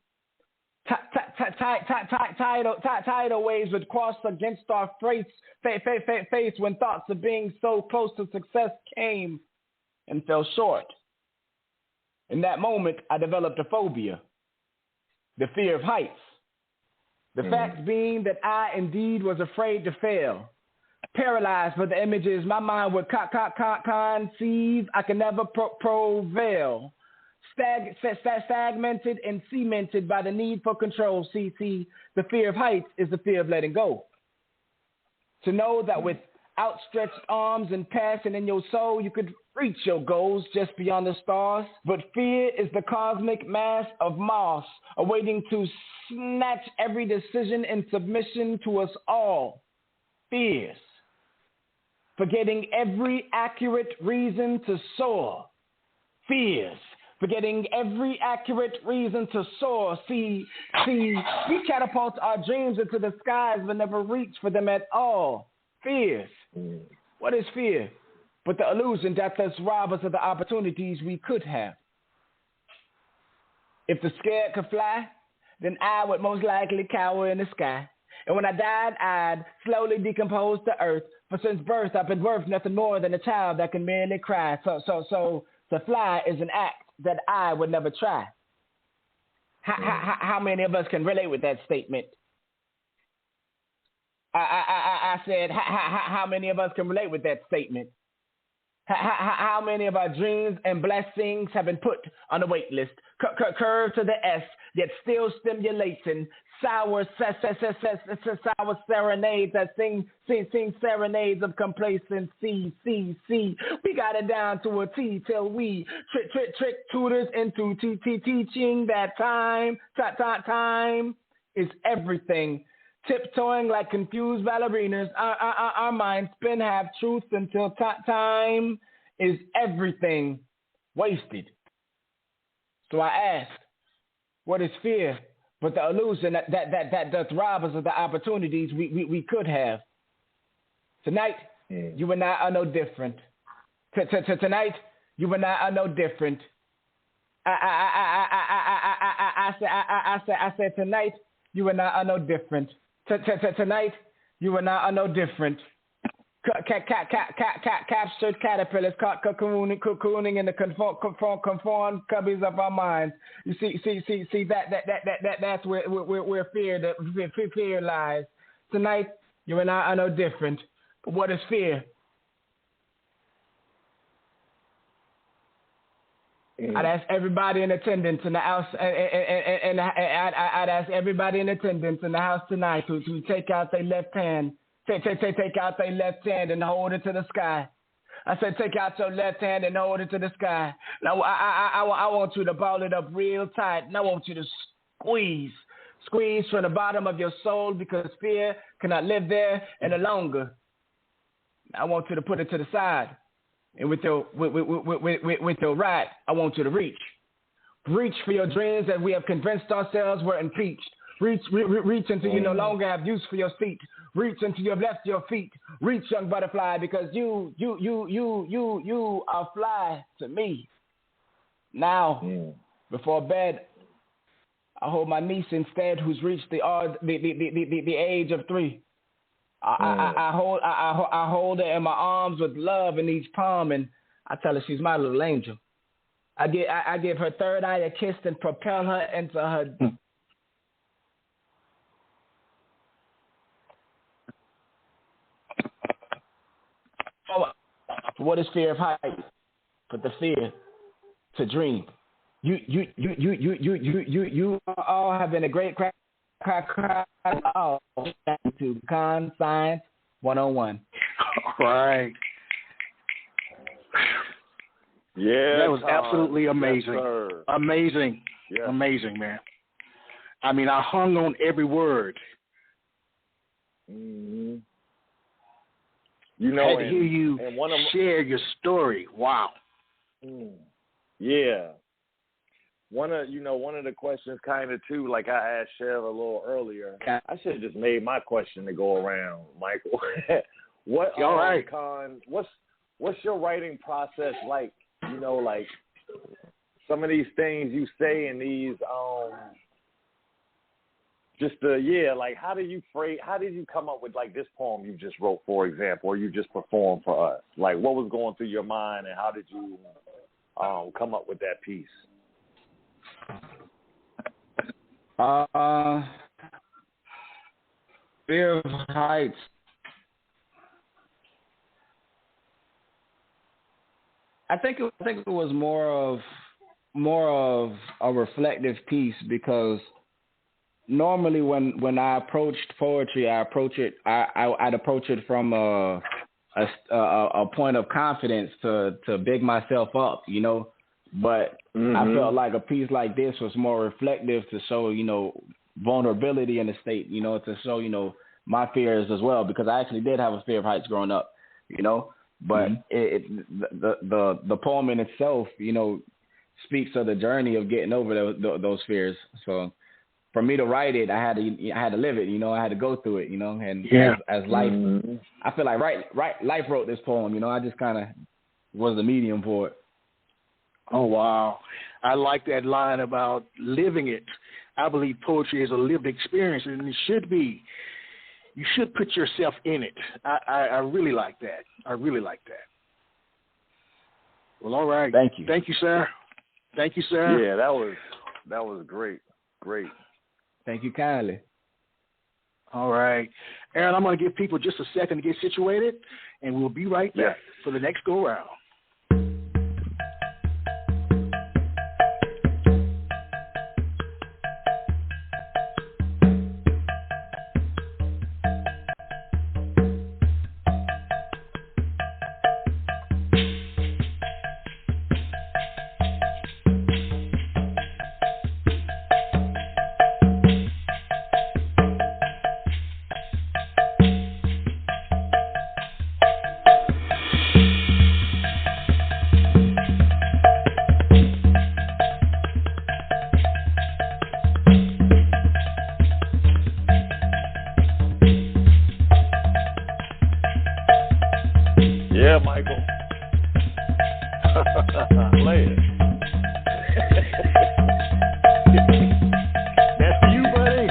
Tidal waves would cross against our face when thoughts of being so close to success came and fell short. In that moment, I developed a phobia, the fear of heights. The fact being that I indeed was afraid to fail. Paralyzed by the images my mind would conceive, I could never prevail. Stagmented and cemented by the need for control. See, the fear of heights is the fear of letting go. To know that with outstretched arms and passion in your soul, you could reach your goals just beyond the stars. But fear is the cosmic mass of Mars, awaiting to snatch every decision in submission to us all. Fears, forgetting every accurate reason to soar. Fears, forgetting every accurate reason to soar. See, we catapult our dreams into the skies but never reach for them at all. Fears. What is fear? But the illusion that does rob us of the opportunities we could have. If the scared could fly, then I would most likely cower in the sky. And when I died, I'd slowly decompose to earth. For since birth, I've been worth nothing more than a child that can merely cry. So to fly is an act that I would never try. How many of us can relate with that statement? I said, how many of us can relate with that statement? How many of our dreams and blessings have been put on the wait list, curved to the S, yet still stimulating sour serenades that sing serenades of complacency. We got it down to a T till we trick tutors into teaching that time is everything. Tiptoeing like confused ballerinas, our minds spin half truths until time is everything wasted. So I ask, what is fear but the illusion that doth rob us of the opportunities we could have? Tonight, you and I are no different. Tonight, you and I are no different. I said tonight, you and I are no different. Tonight, you and I are no different. Captured caterpillars caught cocooning in the conformed cubbies of our minds. You see that's where fear lies. Tonight, you and I are no different. But what is fear? I'd ask everybody in attendance in the house, and I'd ask everybody in attendance in the house tonight to take out their left hand, take out their left hand and hold it to the sky. I said, take out your left hand and hold it to the sky. Now I want you to ball it up real tight, and I want you to squeeze from the bottom of your soul, because fear cannot live there any longer. I want you to put it to the side. And with your right, I want you to reach for your dreams that we have convinced ourselves were impeached. Reach until you no longer have use for your feet. Reach until you have left your feet. Reach, young butterfly, because you are fly to me. Now, before bed, I hold my niece instead, who's reached the age of 3. I hold her in my arms with love in each palm, and I tell her she's my little angel. I give her third eye a kiss and propel her into her. What is fear of heights? But the fear to dream. You all have been a great crack to Con Science 101. All right. Yeah, that was absolutely amazing. Yes, amazing. Yes. Amazing, man. I mean, I hung on every word. Mm-hmm. You know, I had to hear you share your story. Wow. Yeah. One of the questions kind of too, like I asked Chev a little earlier, I should have just made my question to go around, Michael. All right. Con, what's your writing process like? You know, like some of these things you say in these like how did you come up with like this poem you just wrote, for example, or you just performed for us? Like what was going through your mind and how did you come up with that piece? Fear of heights. I think it was more of more of a reflective piece because normally when I approached poetry, I'd approach it from a point of confidence to big myself up, you know. But I felt like a piece like this was more reflective to show, you know, vulnerability in the state, you know, to show, you know, my fears as well, because I actually did have a fear of heights growing up, you know. But the poem in itself, you know, speaks of the journey of getting over those fears. So for me to write it, I had to live it, you know. I had to go through it, you know. And as life, I feel like life wrote this poem, you know. I just kind of was the medium for it. Oh, wow. I like that line about living it. I believe poetry is a lived experience, and it should be. You should put yourself in it. I really like that. I really like that. Well, all right. Thank you. Thank you, sir. Thank you, sir. Yeah, that was great. Great. Thank you kindly. All right. Aaron, I'm going to give people just a second to get situated, and we'll be right back for the next go-round. Yeah, Michael. Play it. That's for you, buddy.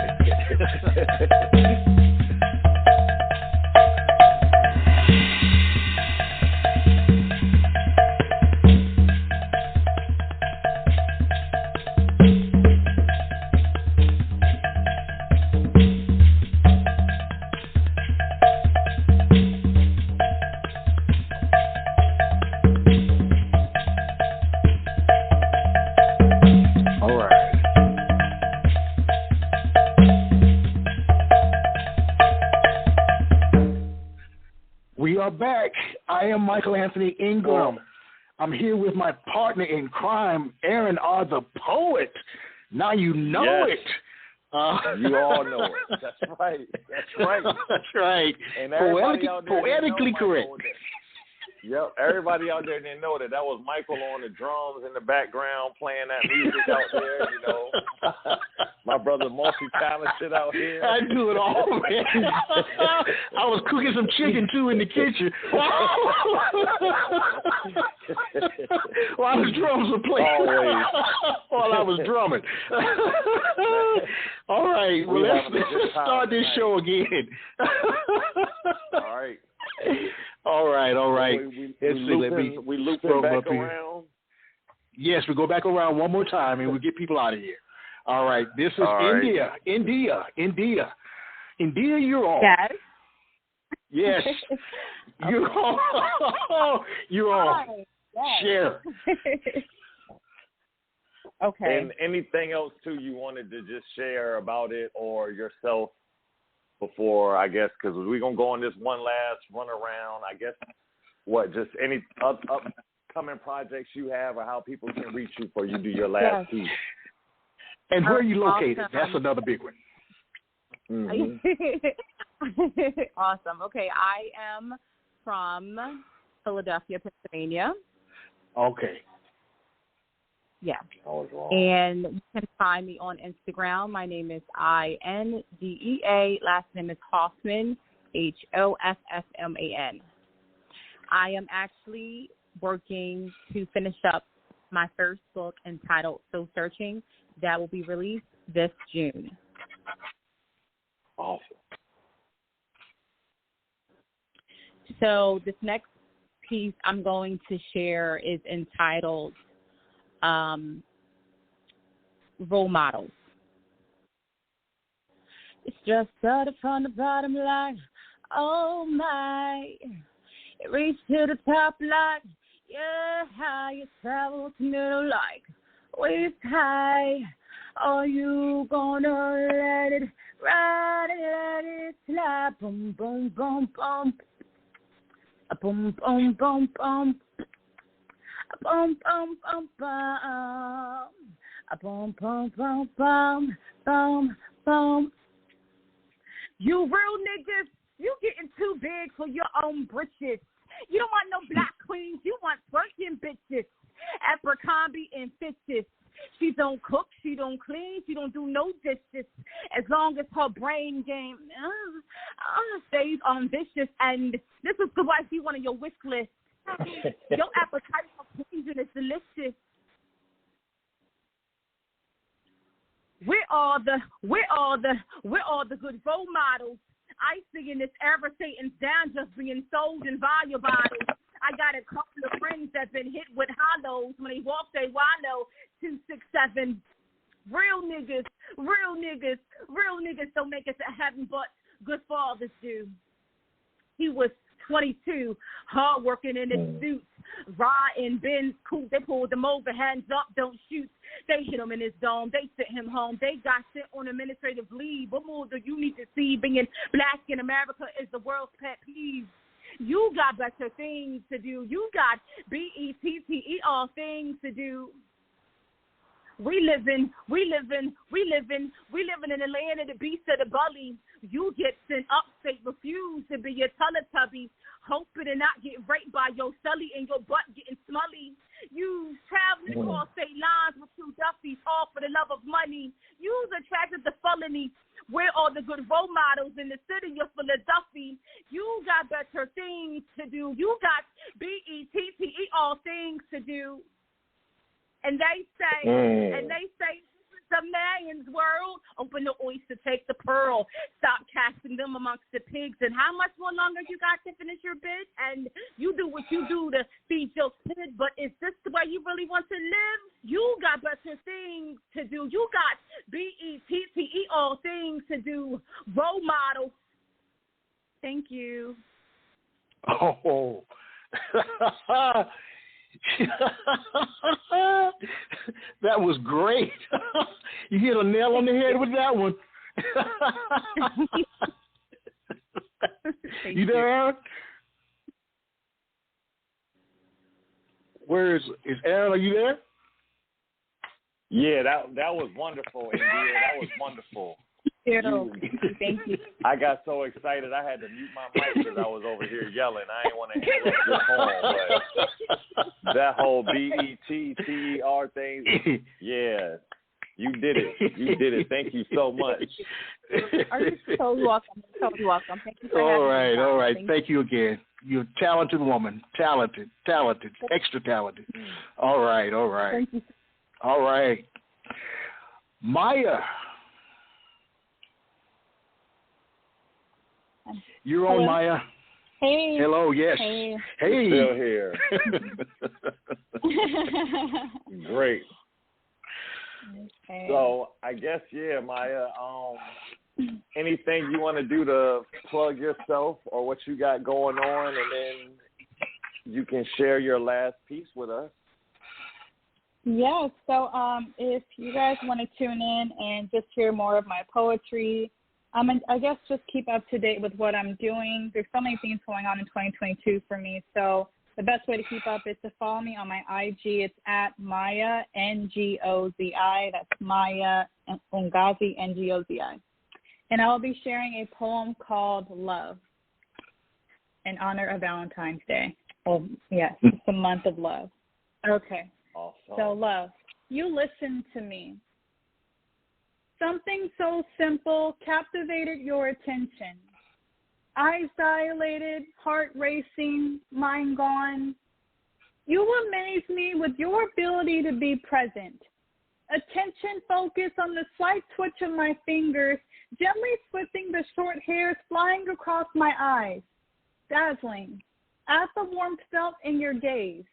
Back. I am Michael Anthony Ingram. I'm here with my partner in crime, Aaron R. the Poet. Now you know it. You all know it. That's right. That's right. That's right. And poetically correct. Yep, everybody out there didn't know that was Michael on the drums in the background playing that music out there, you know. My brother multi-talented out here. I do it all, man. I was cooking some chicken, too, in the kitchen. While the drums were playing. Always. While I was drumming. All right, well, let's start this show again. All right. All right. We looping back around. Yes, we go back around one more time, and we get people out of here. All right, this is India. India, you're on. Yes. You're on. You're on. Share. Okay. And anything else, too, you wanted to just share about it or yourself before, I guess, because we're going to go on this one last run around, I guess, just any upcoming projects you have or how people can reach you before you do your last piece. And where are you located? Awesome. That's another big one. Awesome. Okay, I am from Philadelphia, Pennsylvania. Okay. Yeah. I was wrong. And you can find me on Instagram. My name is INDEA. Last name is Hoffman, HOFFMAN. I am actually working to finish up my first book entitled Soul Searching that will be released this June. Awesome. So this next piece I'm going to share is entitled Role Models. It's just started from the bottom like, oh my, it reached to the top like, yeah, how you travel to middle like, waist high. Are you gonna let it ride and let it slide? Boom, boom, boom, boom. A boom, boom, boom, boom. A boom, boom, boom, boom. A boom, boom, boom, boom, boom, boom. You real niggas, you getting too big for your own britches. You don't want no black queens, you want twerking bitches. Abercrombie and Fitches. She don't cook, she don't clean, she don't do no dishes. As long as her brain game stays vicious. And this is why she one of your wish list. Your appetite for pleasing is delicious. We're all the good role models. I see in this era Satan's down just being sold in volume bottles. I got a couple of friends that been hit with hollows when they walk they wallow 267. Real niggas don't make it to heaven, but good fathers do. He was 22, hard working in his suits, riding Benz coupe. They pulled him over, hands up, don't shoot. They hit him in his dome. They sent him home. They got sent on administrative leave. What more do you need to see? Being black in America is the world's pet peeve. You got better things to do. You got BETTE all things to do. We living in the land of the beast of the gully. You get sent upstate, refuse to be a Teletubby, hoping to not get raped by your sully and your butt getting smully. You traveling across state lines with two Duffies, all for the love of money. You's attracted to felony. Where are the good role models in the city of Philadelphia? You got better things to do. You got BETTE all things to do. And they say, this is the man's world. Open the oyster, take the pearl. Stop casting them amongst the pigs. And how much more longer you got to finish your bid? And you do what you do to feed your kid. But is this the way you really want to live? You got better things to do. You got BETTE all things to do. Role model. Thank you. Oh. That was great. You hit a nail on the head with that one. You there, Aaron? Where is Aaron? Are you there? Yeah, that was wonderful, India. That was wonderful. Thank you. I got so excited I had to mute my mic because I was over here yelling. I didn't want to interrupt your poem, but that whole BETTER thing, yeah, you did it. You did it. Thank you so much. Are you so welcome? So welcome. Thank you for having me. All right. Thank you again. You're a talented woman. Talented, extra talented. All right. Thank you. All right. Maya. You're on, Maya. Hey. Hello, yes. Hey. Still here. Great. Okay. So I guess, Maya, anything you want to do to plug yourself or what you got going on, and then you can share your last piece with us. Yeah, so if you guys want to tune in and just hear more of my poetry, I guess just keep up to date with what I'm doing. There's so many things going on in 2022 for me. So the best way to keep up is to follow me on my IG. It's at Maya, Ngozi. That's Maya Ngozi, Ngozi. And I will be sharing a poem called Love in honor of Valentine's Day. Oh, yes, it's the month of love. Okay. Awesome. So, love, you listen to me. Something so simple captivated your attention. Eyes dilated, heart racing, mind gone. You amaze me with your ability to be present. Attention focus on the slight twitch of my fingers, gently twisting the short hairs flying across my eyes. Dazzling, at the warmth felt in your gaze.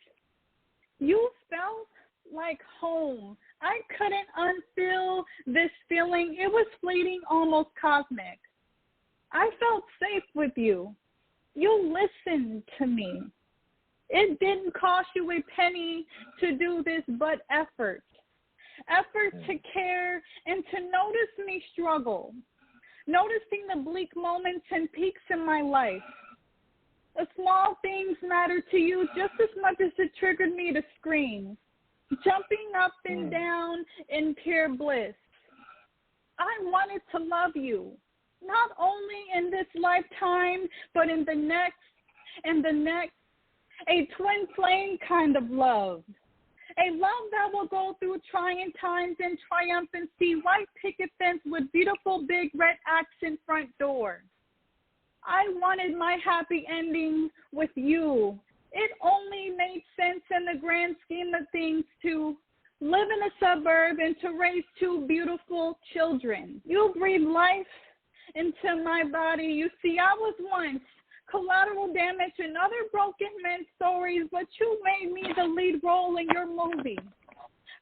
You felt like home. I couldn't unfeel this feeling. It was fleeting, almost cosmic. I felt safe with you. You listened to me. It didn't cost you a penny to do this but effort. effort to care, and to notice me struggle, noticing the bleak moments and peaks in my life. The small things matter to you just as much as it triggered me to scream, jumping up and down in pure bliss. I wanted to love you, not only in this lifetime, but in the next and the next, a twin flame kind of love. A love that will go through trying times and triumph and see white picket fence with beautiful big red accent front door. I wanted my happy ending with you. It only made sense in the grand scheme of things to live in a suburb and to raise two beautiful children. You breathed life into my body. You see, I was once collateral damage and other broken men's stories, but you made me the lead role in your movie.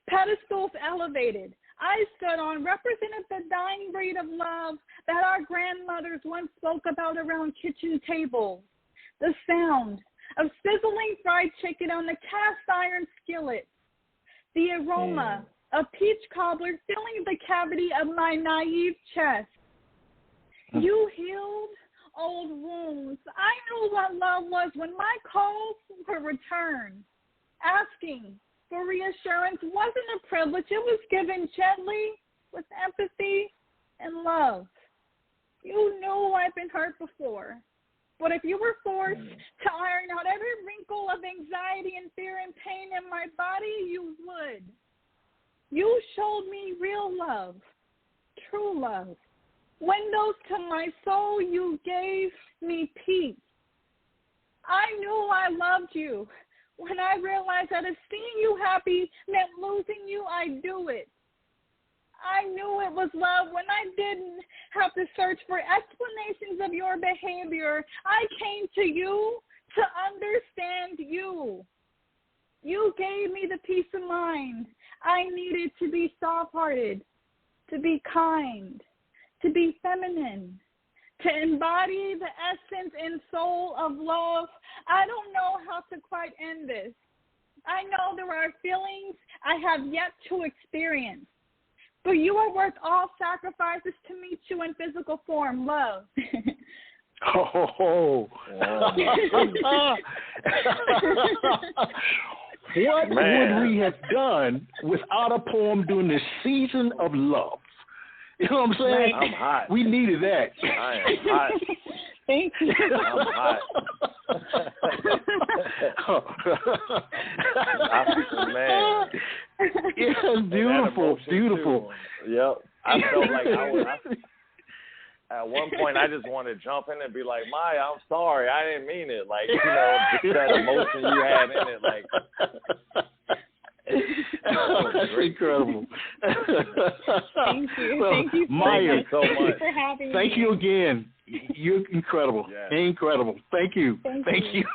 Pedestals elevated. I stood on, represented the dying breed of love that our grandmothers once spoke about around kitchen tables. The sound of sizzling fried chicken on the cast iron skillet. The aroma of peach cobbler filling the cavity of my naive chest. You healed old wounds. I knew what love was when my calls were returned. Asking for reassurance wasn't a privilege. It was given gently with empathy and love. You knew I've been hurt before. But if you were forced to iron out every wrinkle of anxiety and fear and pain in my body, you would. You showed me real love, true love. Windows to my soul, you gave me peace. I knew I loved you. When I realized that if seeing you happy meant losing you, I'd do it. I knew it was love when I didn't have to search for explanations of your behavior. I came to you to understand you. You gave me the peace of mind I needed to be soft-hearted, to be kind, to be feminine, to embody the essence and soul of love. I don't know how to quite end this. I know there are feelings I have yet to experience. But you are worth all sacrifices to meet you in physical form, love. Oh. What would we have done without a poem during the season of love? You know what I'm saying? I'm hot. We needed that. I am hot. Thank you. I'm hot. Man. Yes, beautiful, beautiful. Too. Yep. I felt like at one point I just wanted to jump in and be like, Maya, I'm sorry, I didn't mean it. Like, you know, just that emotion you had in it, like. That's incredible. Thank you. Well, thank you Maya, so much. Thank you for having me. Thank you again. You're incredible. Yes. Incredible. Thank you. Thank Thank you. you.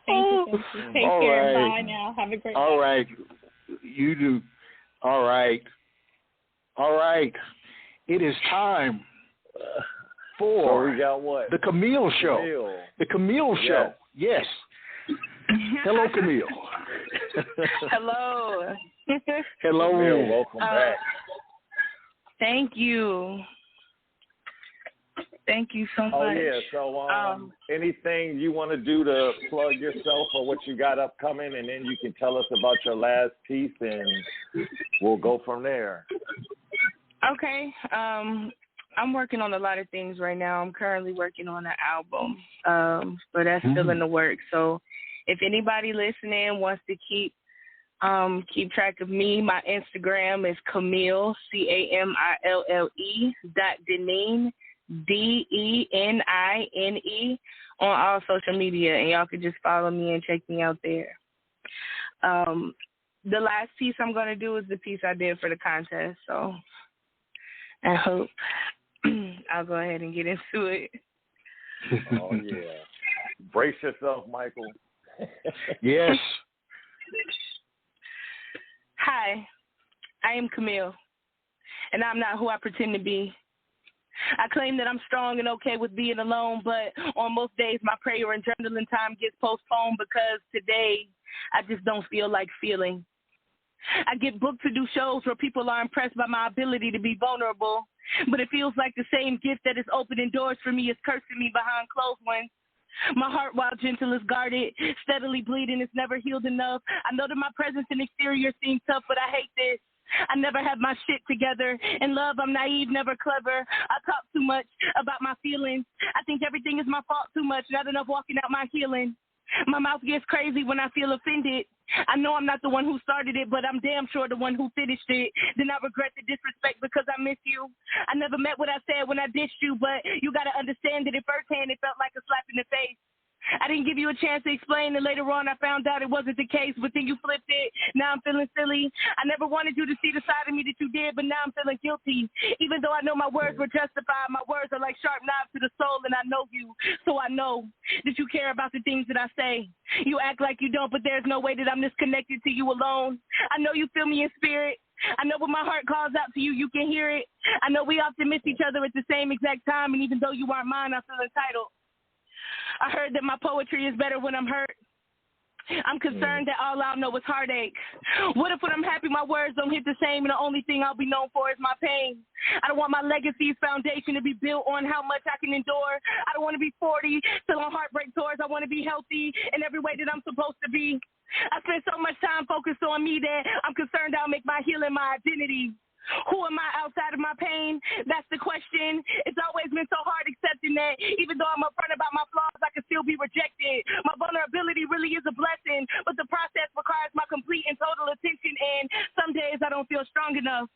Thank you. Take All care. right. Bye now. Have a great All day. right. You do. All right. All right. It is time for So we got what? the Camille Show. Camille. The Camille Show. Yes. Hello, Camille. Hello. Hello. Camille, welcome back. Thank you. Thank you so much. Oh yeah. So anything you want to do to plug yourself or what you got upcoming, and then you can tell us about your last piece, and we'll go from there. Okay. I'm working on a lot of things right now. I'm currently working on an album, but that's still in the works. So if anybody listening wants to keep track of me, my Instagram is Camille, CAMILLE .Denine, DENINE, on all social media, and y'all can just follow me and check me out there. The last piece I'm going to do is the piece I did for the contest, so I hope I'll go ahead and get into it. Oh, yeah. Brace yourself, Michael. Yes. Hi, I am Camille, and I'm not who I pretend to be. I claim that I'm strong and okay with being alone, but on most days my prayer and journaling time gets postponed because today I just don't feel like feeling. I get booked to do shows where people are impressed by my ability to be vulnerable. But it feels like the same gift that is opening doors for me is cursing me behind closed ones. My heart, while gentle, is guarded, steadily bleeding, is never healed enough. I know that my presence and exterior seem tough, but I hate this. I never have my shit together. In love, I'm naive, never clever. I talk too much about my feelings. I think everything is my fault too much, not enough walking out my healing. My mouth gets crazy when I feel offended. I know I'm not the one who started it, but I'm damn sure the one who finished it. Then I regret the disrespect because I miss you. I never meant what I said when I dissed you, but you got to understand that at firsthand it felt like a slap in the face. I didn't give you a chance to explain, and later on I found out it wasn't the case, but then you flipped it. Now I'm feeling silly. I never wanted you to see the side of me that you did, but now I'm feeling guilty. Even though I know my words were justified, my words are like sharp knives to the soul, and I know you, so I know that you care about the things that I say. You act like you don't, but there's no way that I'm disconnected to you alone. I know you feel me in spirit. I know when my heart calls out to you, you can hear it. I know we often miss each other at the same exact time, and even though you aren't mine, I feel entitled. I heard that my poetry is better when I'm hurt. I'm concerned that all I'll know is heartache. What if when I'm happy my words don't hit the same and the only thing I'll be known for is my pain? I don't want my legacy's foundation to be built on how much I can endure. I don't want to be 40, still on heartbreak tours. I want to be healthy in every way that I'm supposed to be. I spend so much time focused on me that I'm concerned I'll make my healing my identity. Who am I outside of my pain? That's the question. It's always been so hard accepting that even though I'm upfront about my flaws, I can still be rejected. My vulnerability really is a blessing, but the process requires my complete and total attention, and some days I don't feel strong enough.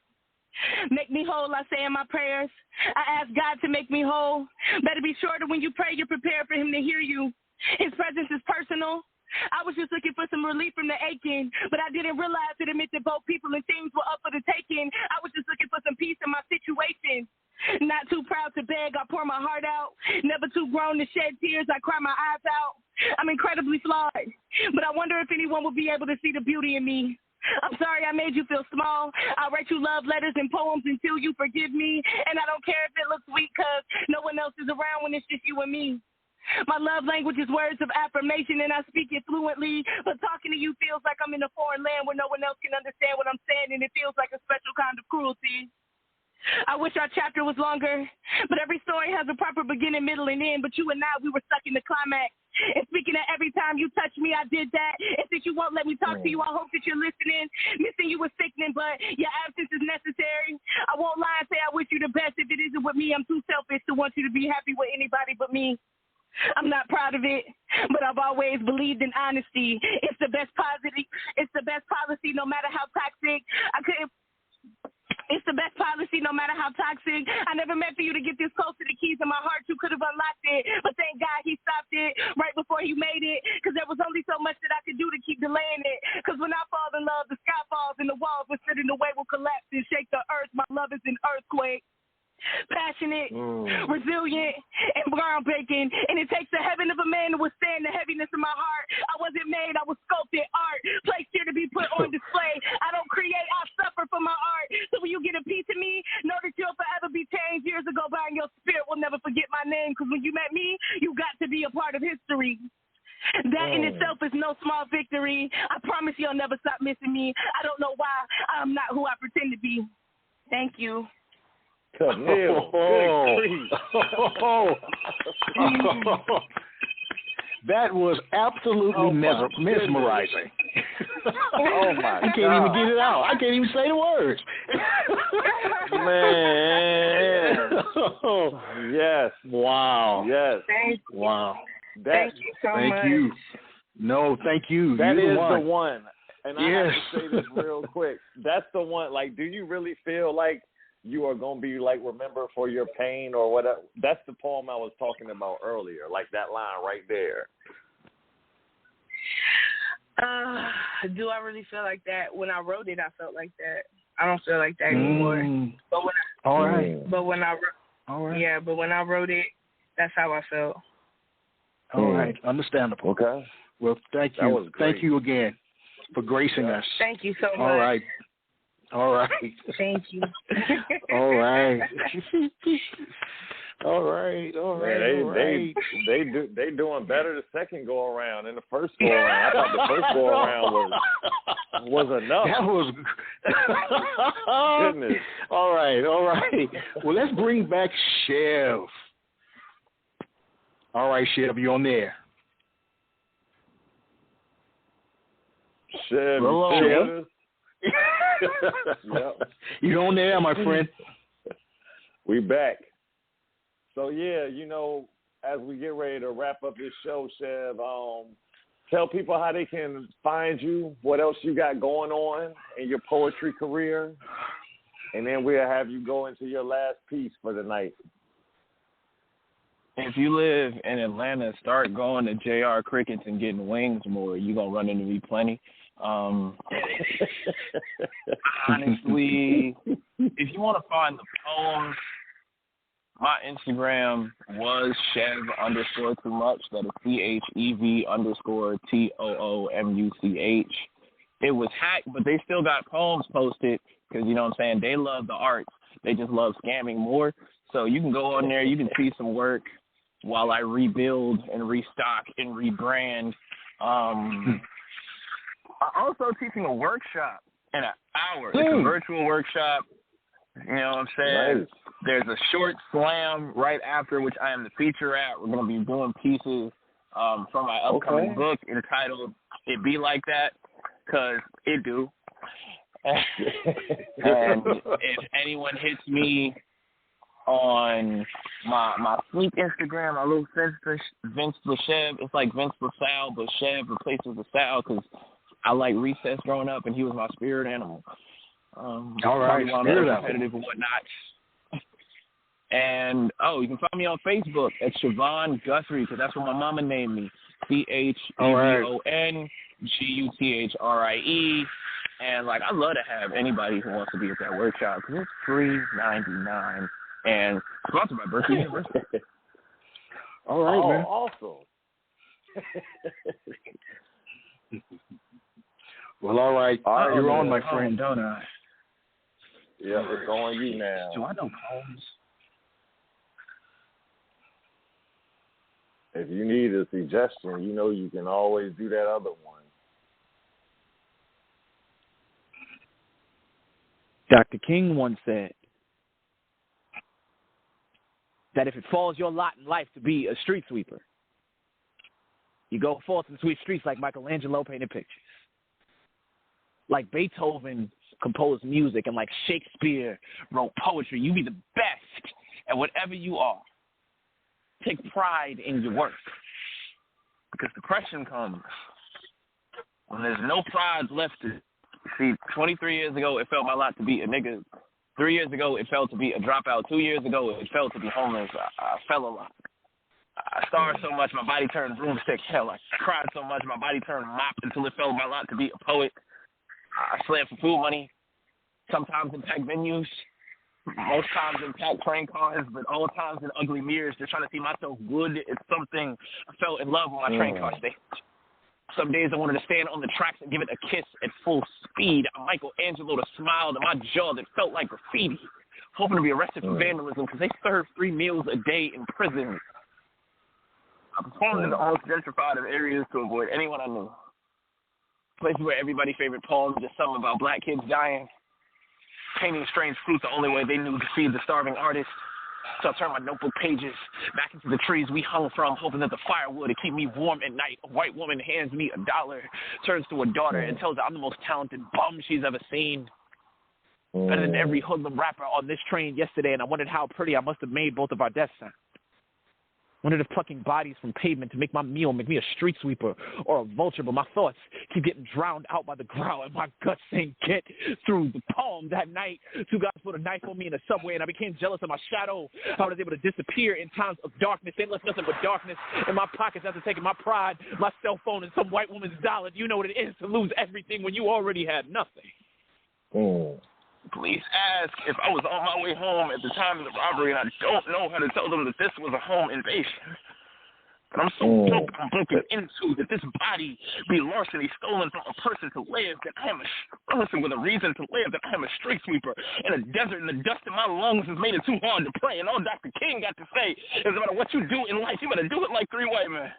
Make me whole, I say in my prayers. I ask God to make me whole. Better be sure that when you pray, you're prepared for him to hear you. His presence is personal. I was just looking for some relief from the aching, but I didn't realize that it meant that both people and things were up for the taking. I was just looking for some peace in my situation. Not too proud to beg, I pour my heart out. Never too grown to shed tears, I cry my eyes out. I'm incredibly flawed, but I wonder if anyone will be able to see the beauty in me. I'm sorry I made you feel small. I'll write you love letters and poems until you forgive me, and I don't care if it looks weak, because no one else is around when it's just you and me. My love language is words of affirmation, and I speak it fluently. But talking to you feels like I'm in a foreign land where no one else can understand what I'm saying, and it feels like a special kind of cruelty. I wish our chapter was longer, but every story has a proper beginning, middle, and end. But you and I, we were stuck in the climax. And speaking of every time you touch me, I did that. And since you won't let me talk to you, I hope that you're listening. Missing you was sickening, but your absence is necessary. I won't lie and say I wish you the best. If it isn't with me, I'm too selfish to want you to be happy with anybody but me. I'm not proud of it, but I've always believed in honesty. It's the best policy, no matter how toxic. It's the best policy, no matter how toxic. I never meant for you to get this close to the keys in my heart. You could have unlocked it, but thank God he stopped it right before he made it, because there was only so much that I could do to keep delaying it. Because when I fall in love, the sky falls and the walls we're sitting in the way will collapse and shake the earth. My love is an earthquake. Passionate, resilient, and groundbreaking, and it takes the heaven of a man to withstand the heaviness of my heart. I wasn't made, I was sculpted art, placed here to be put on display. I don't create, I suffer for my art. So when you get a piece of me, know that you'll forever be changed. Years ago by, and your spirit will never forget my name, because when you met me, you got to be a part of history. That in itself is no small victory. I promise you'll never stop missing me. I don't know why I'm not who I pretend to be. Thank you. Camille, that was absolutely mesmerizing. Oh my I can't even get it out. I can't even say the words. Man. Yes. Wow. Yes. Wow. Thank you so much. Thank you. No, thank you. That You're is the one. And I have to say this real quick. That's the one. Like, do you really feel like you are going to be, like, remembered for your pain or whatever? That's the poem I was talking about earlier, like that line right there. Do I really feel like that? When I wrote it, I felt like that. I don't feel like that anymore. But when I wrote it, that's how I felt. All right, understandable. Okay. Well, thank you. That was great. Thank you again for gracing us. Thank you so much. All right. Thank you. All right. All right. Man, they doing better the second go around than the first go around. I thought the first go around was enough. That was goodness. All right. Well, let's bring back Chev. All right, Chev, you on there? Chev, yep. You on there, my friend? We back. So yeah, as we get ready to wrap up this show, Chev, tell people how they can find you, what else you got going on in your poetry career, and then we'll have you go into your last piece for the night. If you live in Atlanta, start going to JR Crickets and getting wings more. You're going to run into me plenty. Honestly, if you want to find the poems, my Instagram was Chev_too much. That is CHEV_TOOMUCH. It was hacked, but they still got poems posted because, you know what I'm saying, they love the arts. They just love scamming more. So you can go on there, you can see some work while I rebuild and restock and rebrand. I'm also teaching a workshop in an hour. It's a virtual workshop. You know what I'm saying? Nice. There's a short slam right after, which I am the feature at. We're going to be doing pieces from my upcoming book entitled It Be Like That, because it do. And if anyone hits me on my sleep Instagram, my little Vince LaChev, it's like Vince LaSalle, but Chev replaces LaSalle because I like recess growing up, and he was my spirit animal. All right, spirit competitive and whatnot. And you can find me on Facebook at Siobhan Guthrie, because that's what my mama named me. CHEVONGUTHRIE. And I love to have anybody who wants to be at that workshop because it's $3.99 and sponsored by Berkeley University. All right, man. Awesome. Well, all right. You're on, my friend. Don't I? Yeah, it's on you now. Do I know poems? If you need a suggestion, you can always do that other one. Dr. King once said that if it falls your lot in life to be a street sweeper, you go forth and sweep streets like Michelangelo painted pictures. Like Beethoven composed music and like Shakespeare wrote poetry. You be the best at whatever you are. Take pride in your work. Because depression comes when there's no pride left to see. 23 years ago, it felt my lot to be a nigga. 3 years ago, it felt to be a dropout. 2 years ago, it felt to be homeless. I fell a lot. I starved so much, my body turned broomstick. Hell, I cried so much, my body turned mop until it felt my lot to be a poet. I slammed for food money, sometimes in packed venues, most times in packed train cars, but all times in ugly mirrors, just trying to see myself good. It's something I fell in love with my train car stage. Some days I wanted to stand on the tracks and give it a kiss at full speed. Michelangelo to smile to my jaw that felt like graffiti, hoping to be arrested for vandalism because they serve 3 meals a day in prison. I performed in the most gentrified of areas to avoid anyone I knew. Places where everybody's favorite poems is something about black kids dying. Painting strange fruit the only way they knew to feed the starving artist. So I turned my notebook pages back into the trees we hung from, hoping that the firewood would keep me warm at night. A white woman hands me $1, turns to her daughter, and tells her I'm the most talented bum she's ever seen. Better than every hoodlum rapper on this train yesterday, and I wondered how pretty I must have made both of our deaths sound. Wondered if plucking bodies from pavement to make my meal make me a street sweeper or a vulture, but my thoughts keep getting drowned out by the growl, and my guts ain't get through the poem. That night, 2 guys put a knife on me in the subway, and I became jealous of my shadow. I was able to disappear in times of darkness. They left nothing but darkness in my pockets after taking my pride, my cell phone, and some white woman's dollar. Do you know what it is to lose everything when you already had nothing? Police ask if I was on my way home at the time of the robbery, and I don't know how to tell them that this was a home invasion. But I'm so broke, I'm broken into that this body be larceny stolen from a person to live, that I am a person with a reason to live, that I am a street sweeper in a desert, and the dust in my lungs has made it too hard to pray. And all Dr. King got to say is no matter what you do in life, you better do it like three white men.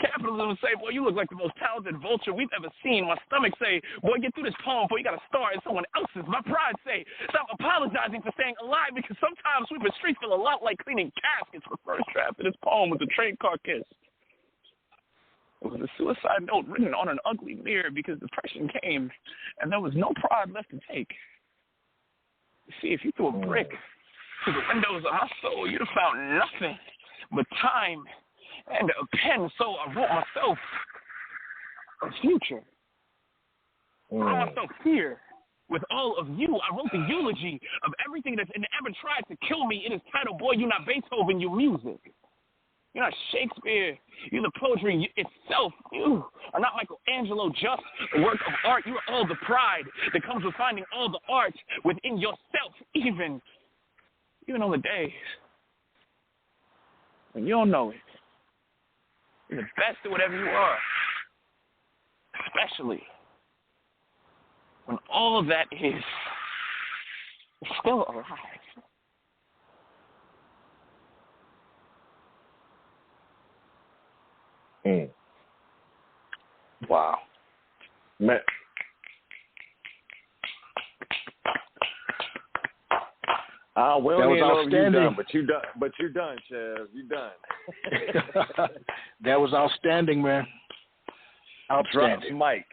Capitalism say, boy, you look like the most talented vulture we've ever seen. My stomach say, boy, get through this poem before you got to start in someone else's. My pride say, stop apologizing for staying alive, because sometimes sweeping streets feel a lot like cleaning caskets. The first draft of this poem was a train car kiss. It was a suicide note written on an ugly mirror because depression came and there was no pride left to take. You see, if you threw a brick through the windows of my soul, you'd have found nothing but time and a pen, so I wrote myself a future. I wrote myself here with all of you. I wrote the eulogy of everything that's ever tried to kill me. It is titled, boy, you're not Beethoven, you're music. You're not Shakespeare. You're the poetry itself. You are not Michelangelo, just a work of art. You are all the pride that comes with finding all the art within yourself, even on the days when you don't know it. You're the best at whatever you are, especially when all of that is still alive. Wow. Man. We don't even know if you're done, but you're done, Chev. You're done. That was outstanding, man. Outstanding. Drops Mike.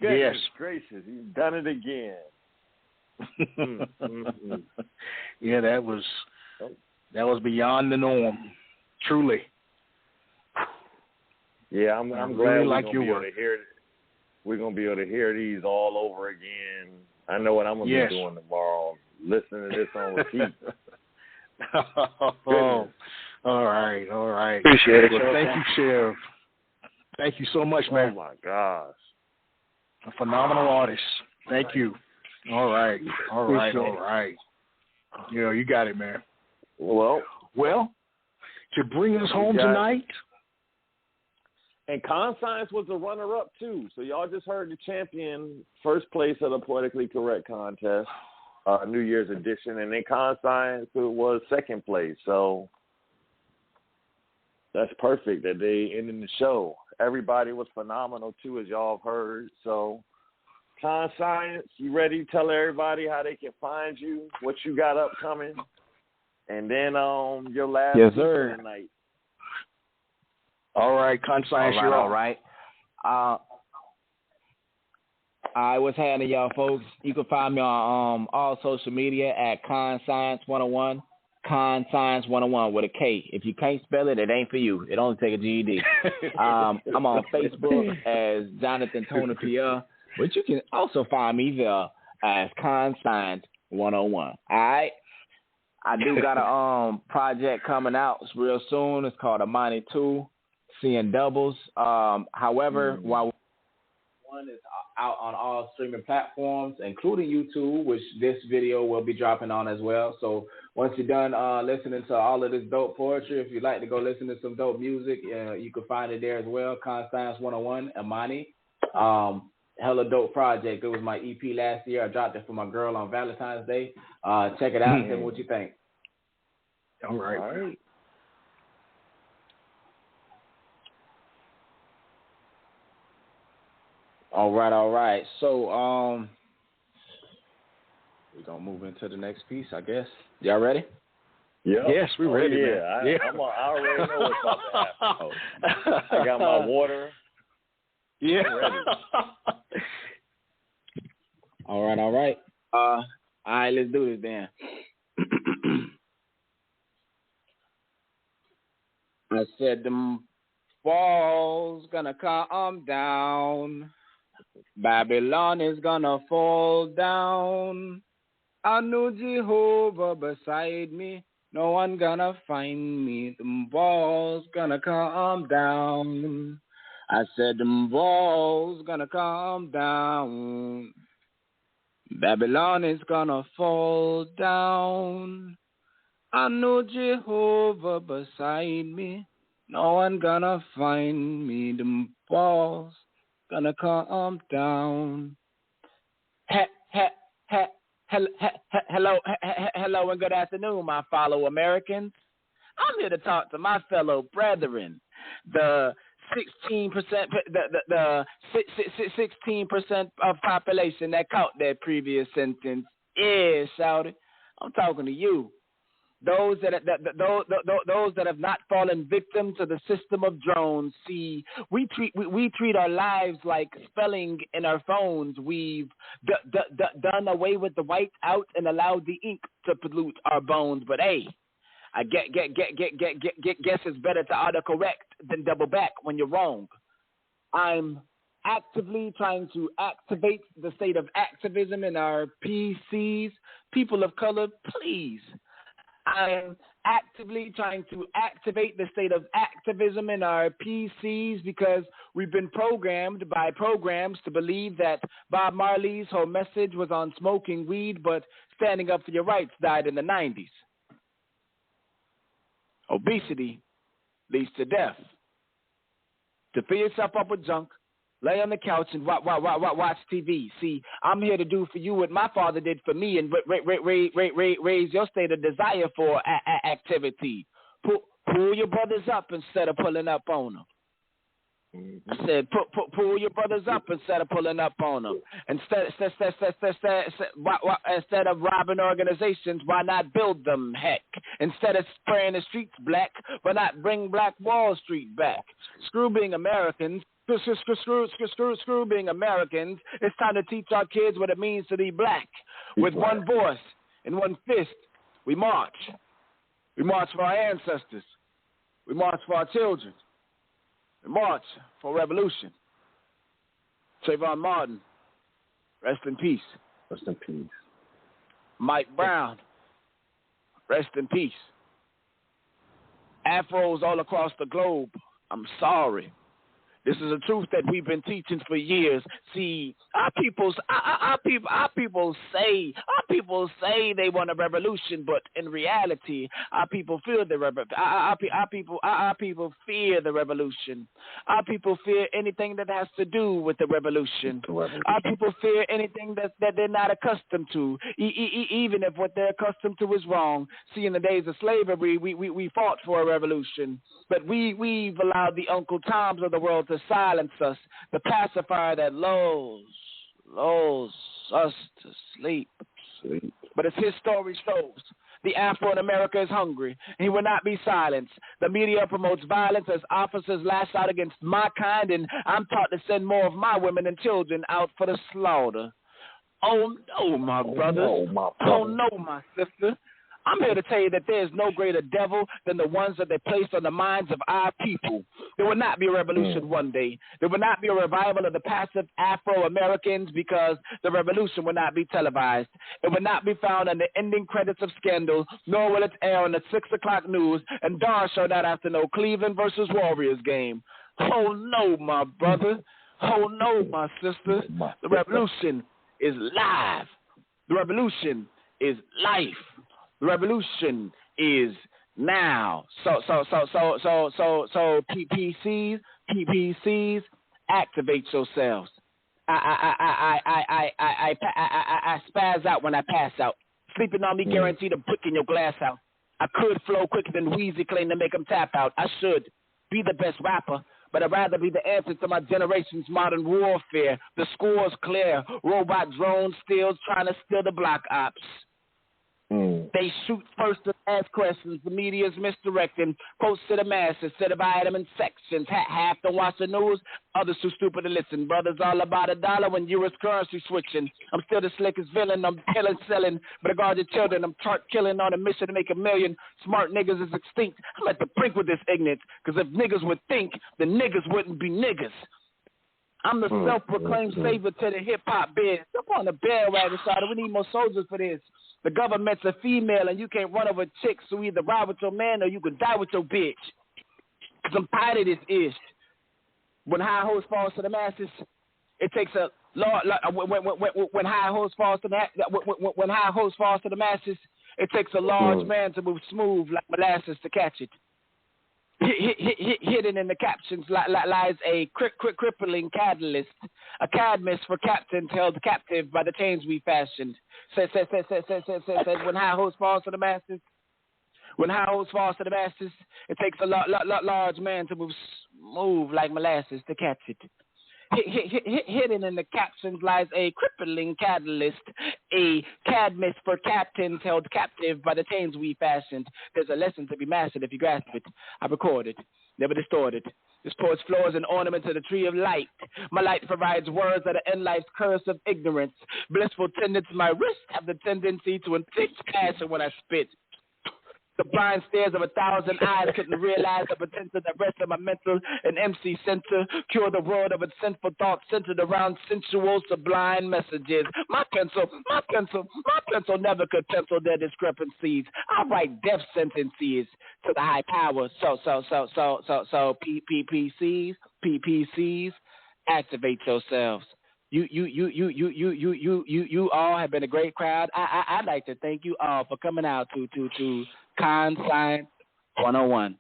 Goodness gracious, he's done it again. Yeah, that was beyond the norm, truly. Yeah, I'm really glad like we're your gonna work. be able to hear it. We're gonna be able to hear these all over again. I know what I'm gonna be doing tomorrow. Listening to this on repeat. All right. Appreciate it. Well, thank you, Sheriff. Thank you so much, man. Oh my gosh. A phenomenal artist. Thank you. All right. Yeah, you got it, man. Well, to bring us home tonight. And Conscience was the runner-up, too. So y'all just heard the champion, first place of the Poetically Correct contest, New Year's edition. And then Conscience was second place. So that's perfect that they ended the show. Everybody was phenomenal, too, as y'all have heard. So, Conscience, you ready to tell everybody how they can find you, what you got upcoming? And then your last tonight. All right, Conscience, you're all right. What's happening, y'all, folks? You can find me on all social media at Conscience101. Conscience101 with a K. If you can't spell it, it ain't for you. It only take a GED. I'm on Facebook as Jonathan Tona Pierre, but you can also find me there as Conscience101. All right. I do got a project coming out real soon. It's called Amani 2, Seeing Doubles. However, while one is out on all streaming platforms, including YouTube, which this video will be dropping on as well. So once you're done listening to all of this dope poetry, if you'd like to go listen to some dope music, you can find it there as well. Conscience101, Amani. Hella dope project. It was my EP last year. I dropped it for my girl on Valentine's Day. Check it out and tell me what you think. All right. All right. So, we're going to move into the next piece, I guess. Y'all ready? Yep. Yes, we're ready, man. I already know what's about to happen. I got my water. Yeah. All right. All right, let's do this then. I said them falls gonna come down. Babylon is gonna fall down. I know Jehovah beside me. No one gonna find me. Them walls gonna come down. I said them walls gonna come down. Babylon is gonna fall down. I know Jehovah beside me. No one gonna find me. Them walls gonna come down. Hello, and good afternoon, my fellow Americans. I'm here to talk to my fellow brethren. The 16%, the 16% of population that caught that previous sentence. Yeah, shouted. I'm talking to you. Those that have not fallen victim to the system of drones. See, we treat our lives like spelling in our phones. We've done away with the white out and allowed the ink to pollute our bones. But hey, I guess it's better to autocorrect than double back when you're wrong. I'm actively trying to activate the state of activism in our PCs. People of color, please. I'm actively trying to activate the state of activism in our PCs because we've been programmed by programs to believe that Bob Marley's whole message was on smoking weed, but standing up for your rights died in the 90s. Obesity leads to death. To fill yourself up with junk, lay on the couch and watch TV. See, I'm here to do for you what my father did for me and raise your state of desire for activity. Pull your brothers up instead of pulling up on them. I said, pull your brothers up instead of pulling up on them. Instead of robbing organizations, why not build them? Heck, instead of spraying the streets black, why not bring Black Wall Street back? Screw being Americans. Screw being Americans. It's time to teach our kids what it means to be black. With one voice and one fist, we march. We march for our ancestors. We march for our children. We march for revolution. Trayvon Martin, rest in peace. Rest in peace. Mike Brown, rest in peace. Afros all across the globe, I'm sorry. This is a truth that we've been teaching for years. See, our people say they want a revolution, but in reality, our people fear the our people fear the revolution. Our people fear anything that has to do with the revolution. Our people fear anything that they're not accustomed to, even if what they're accustomed to is wrong. See, in the days of slavery, we fought for a revolution, but we've allowed the Uncle Toms of the world to silence us, the pacifier that lulls us to sleep. But as his story shows, the Afro in America is hungry, and he will not be silenced. The media promotes violence as officers lash out against my kind, and I'm taught to send more of my women and children out for the slaughter. Oh no, my brothers. Oh no, my sister. I'm here to tell you that there is no greater devil than the ones that they placed on the minds of our people. There will not be a revolution one day. There will not be a revival of the passive Afro-Americans because the revolution will not be televised. It will not be found in the ending credits of Scandal, nor will it air on the 6 o'clock news, and darn sure not after no Cleveland versus Warriors game. Oh no, my brother. Oh no, my sister. The revolution is live. The revolution is life. The revolution is now. So PPCs, activate yourselves. I spaz out when I pass out. Sleeping on me guaranteed a brick in your glass house. I could flow quicker than Weezy claim to make them tap out. I should be the best rapper, but I'd rather be the answer to my generation's modern warfare. The score's clear. Robot drones still trying to steal the block ops. They shoot first and ask questions. The media's misdirecting. Quotes to the masses, set of item and sections. Half don't watch the news, others too stupid to listen. Brothers all about a dollar when US currency switching. I'm still the slickest villain. I'm killing, selling, but I guard your children. I'm chart killing on a mission to make a million. Smart niggas is extinct. I'm at the brink with this ignorance, because if niggas would think, then niggas wouldn't be niggas. I'm the self-proclaimed savior to the hip-hop biz. Jump on the bandwagon side. We need more soldiers for this. The government's a female, and you can't run over chicks, so either ride with your man or you can die with your bitch. Because I'm tired of this ish. When high hopes falls to the masses, it takes a large. When high hopes falls to the masses, it takes a large man to move smooth like molasses to catch it. Hidden in the captions lies a crippling catalyst, a cadmus for captains held captive by the chains we fashioned. Said when high hopes falls to the masses. When high hopes falls to the masses, it takes a large man to move like molasses to catch it. Hidden in the captions lies a crippling catalyst, a cadmus for captains held captive by the chains we fashioned. There's a lesson to be mastered if you grasp it. I recorded, never distorted. This poet's flow is an ornament to the tree of light. My light provides words that end life's curse of ignorance. Blissful tendons, my wrists have the tendency to inflict passion when I spit. The blind stares of 1,000 eyes couldn't realize the potential that rests in my mental and MC center. Cure the world of its sinful thoughts centered around sensual, sublime messages. My pencil never could pencil their discrepancies. I write death sentences to the high power. So PPCs, activate yourselves. You all have been a great crowd. I'd like to thank you all for coming out to Con Science 101.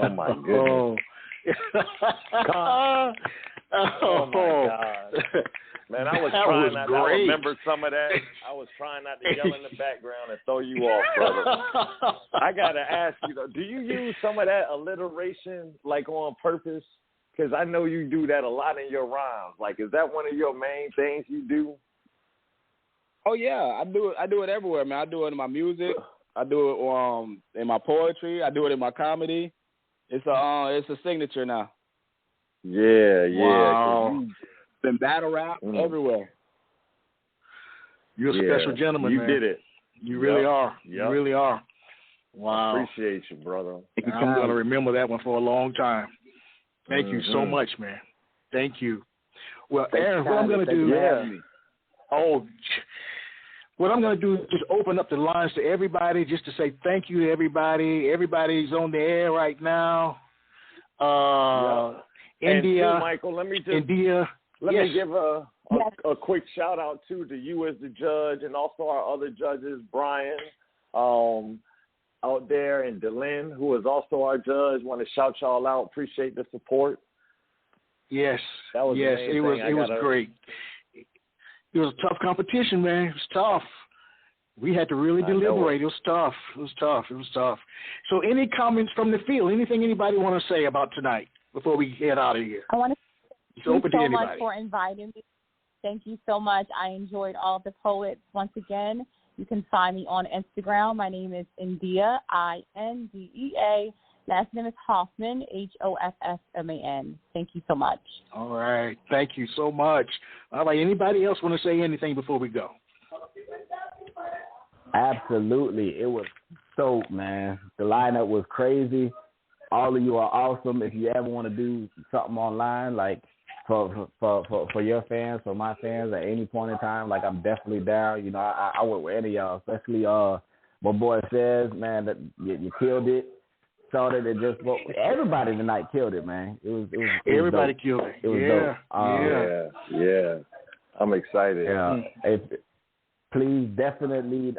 Oh my goodness. Oh my God. Man, I was trying not to remember some of that. I was trying not to yell in the background and throw you off, brother. I gotta ask you though, do you use some of that alliteration like on purpose? Because I know you do that a lot in your rhymes. Like, is that one of your main things you do? Oh yeah, I do it everywhere, man. I do it in my music. I do it in my poetry. I do it in my comedy. It's a signature now. Yeah. Wow. In battle rap, everywhere. You're a special gentleman, you man. You did it. You really are. Yep. You really are. Wow. I appreciate you, brother. I'm going to remember that one for a long time. Thank you so much, man. Thank you. Well, Aaron, what I'm going to do... What I'm going to do is just open up the lines to everybody just to say thank you to everybody. Everybody's on the air right now. India. And too, Michael, let me just me give a quick shout out to you as the judge and also our other judges, Brian, out there, and Delin, who is also our judge. Want to shout y'all out. Appreciate the support. Yes. That was it was great. It was a tough competition, man. It was tough. We had to really deliberate. It was tough. So any comments from the field? Anything anybody want to say about tonight before we get out of here? I want to thank you so much for inviting me. Thank you so much. I enjoyed all the poets once again. You can find me on Instagram. My name is India, Indea. Last name is Hoffman, Hoffsman. Thank you so much. All right. Thank you so much. All right. Anybody else want to say anything before we go? Absolutely. It was dope, man. The lineup was crazy. All of you are awesome. If you ever want to do something online, like for your fans, for my fans at any point in time, like I'm definitely down. You know, I work with any of y'all, especially my boy says, man, that you killed it. Started it just everybody tonight killed it, man. It was everybody dope. Killed it. It was dope. Yeah. I'm excited. Yeah. Please definitely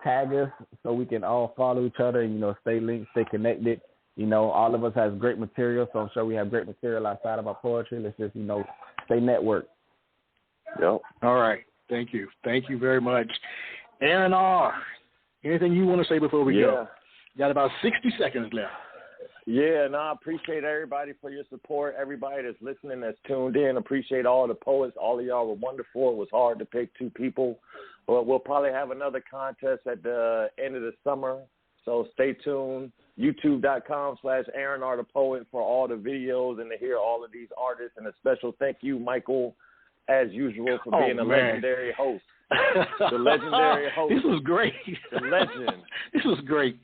tag us so we can all follow each other and stay linked, stay connected. All of us has great material, so I'm sure we have great material outside of our poetry. Let's just stay networked. Yep. All right. Thank you very much, Aaron R. Anything you want to say before we go? Got about 60 seconds left. Yeah, I appreciate everybody for your support. Everybody that's listening, that's tuned in. Appreciate all the poets. All of y'all were wonderful. It was hard to pick two people. But we'll probably have another contest at the end of the summer. So stay tuned. YouTube.com/Aaron R. the Poet for all the videos and to hear all of these artists. And a special thank you, Michael, as usual, for being a legendary host. The legendary host. This was great. The legend. This was great.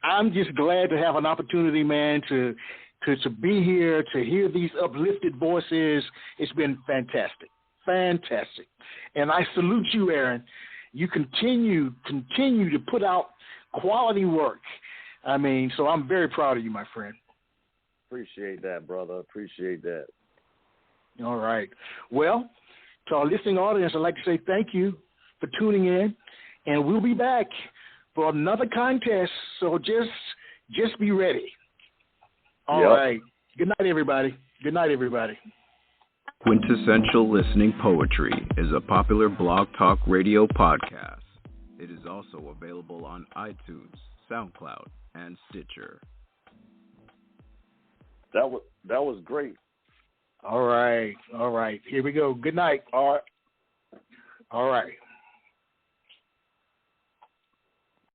I'm just glad to have an opportunity, man, to be here, to hear these uplifted voices. It's been fantastic. And I salute you, Aaron. You continue to put out quality work. I mean, so I'm very proud of you, my friend. Appreciate that, brother. Appreciate that. All right. Well, to our listening audience, I'd like to say thank you for tuning in, and we'll be back for another contest. So just be ready. All right. Good night, everybody. Good night, everybody. Quintessential Listening Poetry is a popular blog talk radio podcast. It is also available on iTunes, SoundCloud, and Stitcher. That was great. All right. Here we go. Good night. All right. All right.